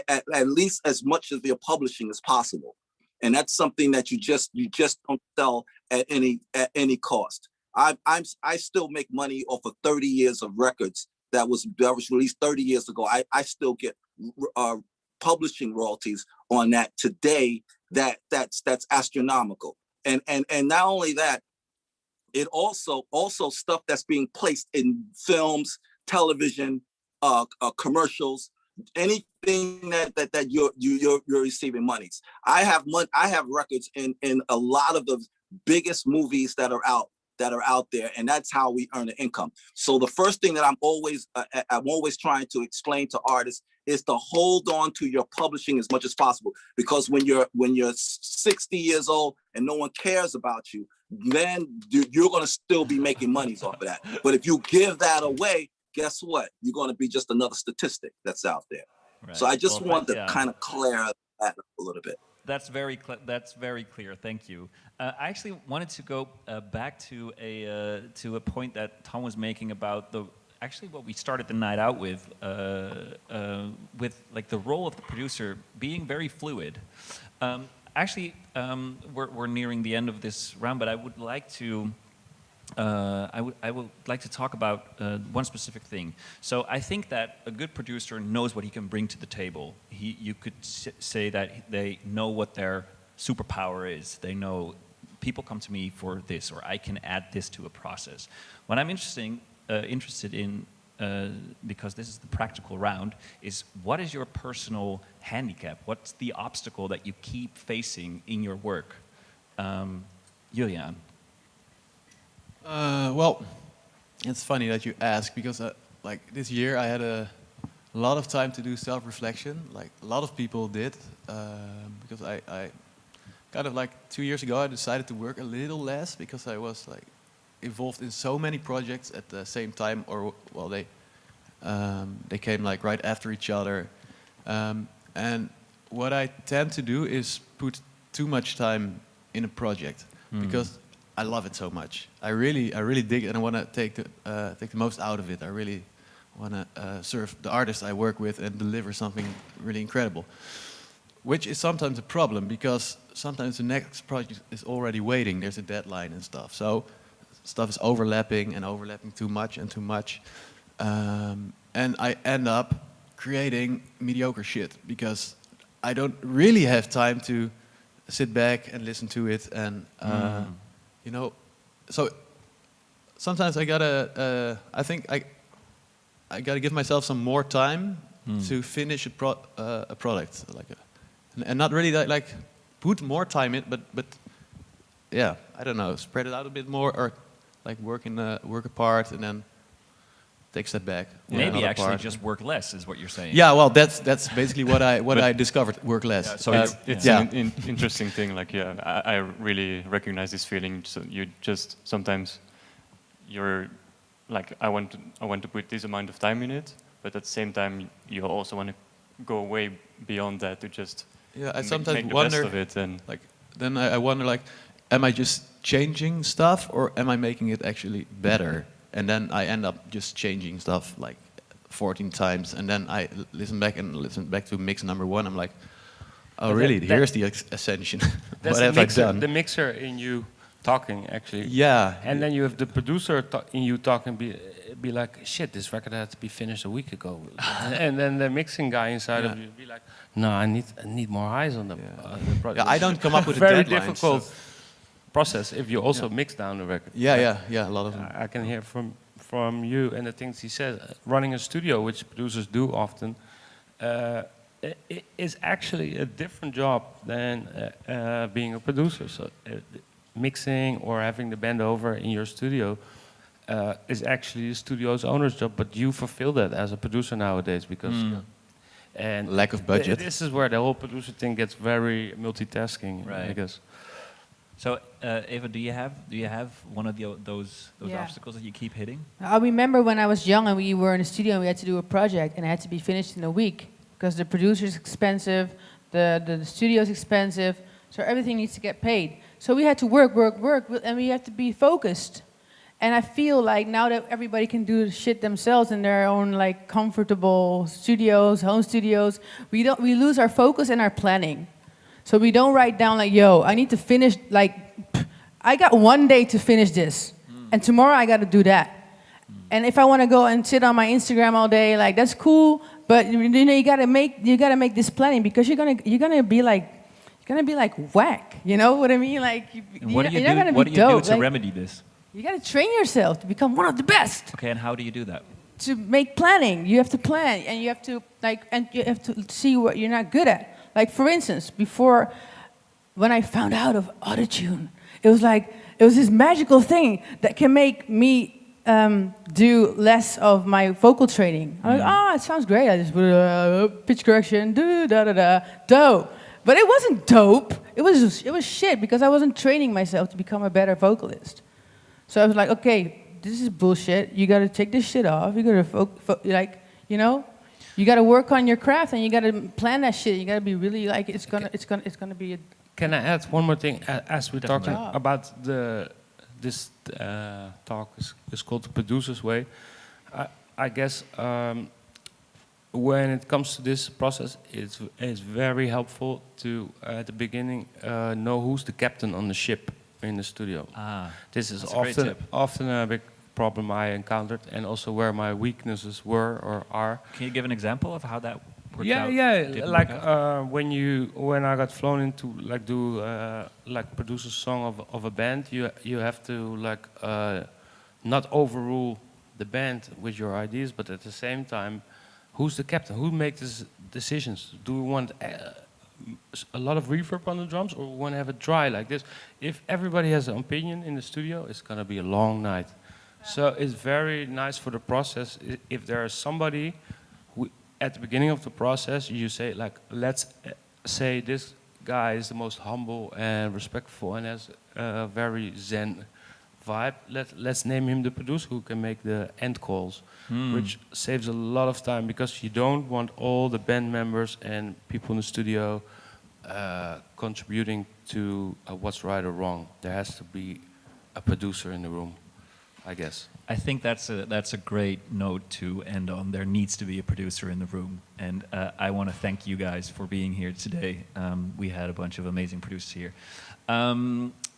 at least as much of your publishing as possible, and that's something that you just don't sell at any cost. I still make money off of 30 years of records that was released 30 years ago. I still get publishing royalties on that today. That's astronomical. And not only that, it also stuff that's being placed in films, television, commercials, anything that you're receiving monies. I have records in a lot of the biggest movies that are out there, and that's how we earn an income. So the first thing that I'm always trying to explain to artists is to hold on to your publishing as much as possible, because when you're 60 years old and no one cares about you, then you're going to still be making monies off of that. But if you give that away, guess what? You're going to be just another statistic that's out there. Right. So I just want to kind of clear that up a little bit.
That's very clear. Thank you. I actually wanted to go back to a point that Tom was making about what we started the night out with like the role of the producer being very fluid. We're nearing the end of this round, but I would like to. I would like to talk about one specific thing. So I think that a good producer knows what he can bring to the table. You could say that they know what their superpower is. They know people come to me for this, or I can add this to a process. What I'm interested in, because this is the practical round, is what is your personal handicap? What's the obstacle that you keep facing in your work? Julian.
Well, it's funny that you ask, because like this year I had a lot of time to do self-reflection, like a lot of people did, because I kind of like 2 years ago I decided to work a little less, because I was like involved in so many projects at the same time, or well they came like right after each other, and what I tend to do is put too much time in a project, because I love it so much. I really dig it, and I want to take the most out of it. I really want to serve the artists I work with and deliver something really incredible, which is sometimes a problem, because sometimes the next project is already waiting. There's a deadline and stuff. So stuff is overlapping too much, and I end up creating mediocre shit, because I don't really have time to sit back and listen to it, and so sometimes I gotta. I think I gotta give myself some more time to finish a product, and not really like put more time in, but yeah, I don't know, spread it out a bit more, or like work apart, and then take a step back.
Maybe
another
actually
part.
just work less is what you're saying.
Yeah, well, that's basically what I discovered. Work less.
Yeah, so it's an interesting thing. Like, I really recognize this feeling. So you just sometimes you're like, I want to put this amount of time in it, but at the same time you also want to go way beyond that to just
I sometimes
make the
wonder
best of it. And
like then I wonder like, am I just changing stuff or am I making it actually better? And then I end up just changing stuff like 14 times, and then I listen back to mix number 1. I'm like, oh
But
really?
that-
Here's the ascension.
That's
What have I done?
the mixer in you talking, actually.
Yeah.
And then you have the producer in you talking, be like, shit, this record had to be finished a week ago. And then the mixing guy inside of you be like, no, I need more eyes on the project.
Yeah, I don't come up with a
very
deadline,
difficult
so-
process if you also mix down the record.
Yeah, a lot of them.
I can hear from you and the things he says. Running a studio, which producers do often, is actually a different job than being a producer. So mixing or having the band over in your studio is actually the studio's owner's job, but you fulfill that as a producer nowadays because and
lack of budget.
This is where the whole producer thing gets very multitasking,
Right.
I guess.
So, Eva, do you have one of those
Yeah.
obstacles that you keep hitting?
I remember when I was young and we were in a studio and we had to do a project and it had to be finished in a week because the producer's expensive, the studio's expensive, so everything needs to get paid. So we had to work, and we had to be focused. And I feel like now that everybody can do shit themselves in their own like comfortable studios, home studios, we lose our focus and our planning. So we don't write down like, yo, I need to finish, like, I got one day to finish this. And tomorrow I got to do that. And if I want to go and sit on my Instagram all day, like, that's cool. But you know, you gotta make this planning because you're gonna be like whack. You know what I mean? Like,
What do you
you're not gonna
do
be dope.
to
Like,
remedy this?
you gotta train yourself to become one of the best.
Okay, and how do you do that?
To make planning, you have to plan, and you have to see what you're not good at. Like, for instance, before, when I found out of autotune, it was this magical thing that can make me do less of my vocal training. I'm like, it sounds great. I just put pitch correction, dope. But it wasn't dope. It was shit because I wasn't training myself to become a better vocalist. So I was like, okay, this is bullshit. You got to take this shit off. You got to you got to work on your craft and you got to plan that shit. You got to be really like it's gonna be.
Can I add one more thing? As we're talking
Definitely.
about this talk is called the producer's way. I guess when it comes to this process, it's very helpful to at the beginning know who's the captain on the ship in the studio. This is
that's a great tip.
often a big problem I encountered, and also where my weaknesses were or are.
Can you give an example of how that worked out?
Yeah.
Didn't
Like
work out?
when I got flown in to like do like produce a song of a band, you have to like not overrule the band with your ideas, but at the same time, who's the captain? Who makes these decisions? Do we want a lot of reverb on the drums, or we want to have it dry like this? If everybody has an opinion in the studio, it's gonna be a long night. So it's very nice for the process if there is somebody who, at the beginning of the process, you say like, let's say this guy is the most humble and respectful and has a very zen vibe. Let's name him the producer who can make the end calls, which saves a lot of time because you don't want all the band members and people in the studio contributing to what's right or wrong. There has to be a producer in the room, I guess.
I think that's a great note to end on. There needs to be a producer in the room, and I want to thank you guys for being here today. We had a bunch of amazing producers here.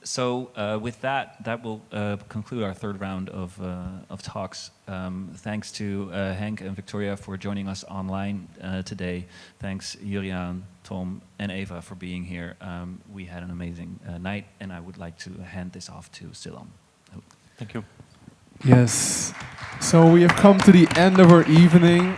So with that will conclude our third round of talks. Thanks to Henk and Victoria for joining us online today. Thanks Juriaan, Tom, and Eva for being here. We had an amazing night, and I would like to hand this off to Silan.
Thank you.
Yes. So we have come to the end of our evening.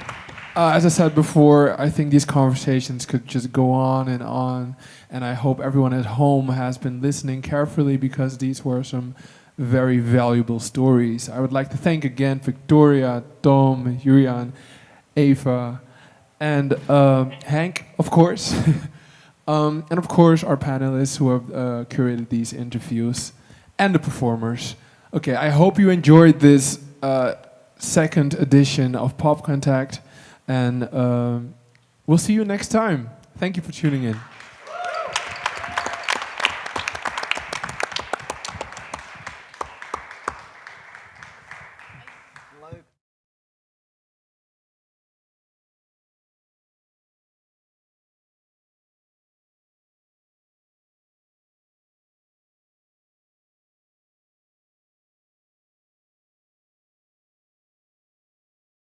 As I said before, I think these conversations could just go on, and I hope everyone at home has been listening carefully because these were some very valuable stories. I would like to thank again Victoria, Tom, Juriaan, Eva, and Hank, of course. And of course our panelists who have curated these interviews, and the performers. Okay, I hope you enjoyed this second edition of Popcontakt, and we'll see you next time. Thank you for tuning in.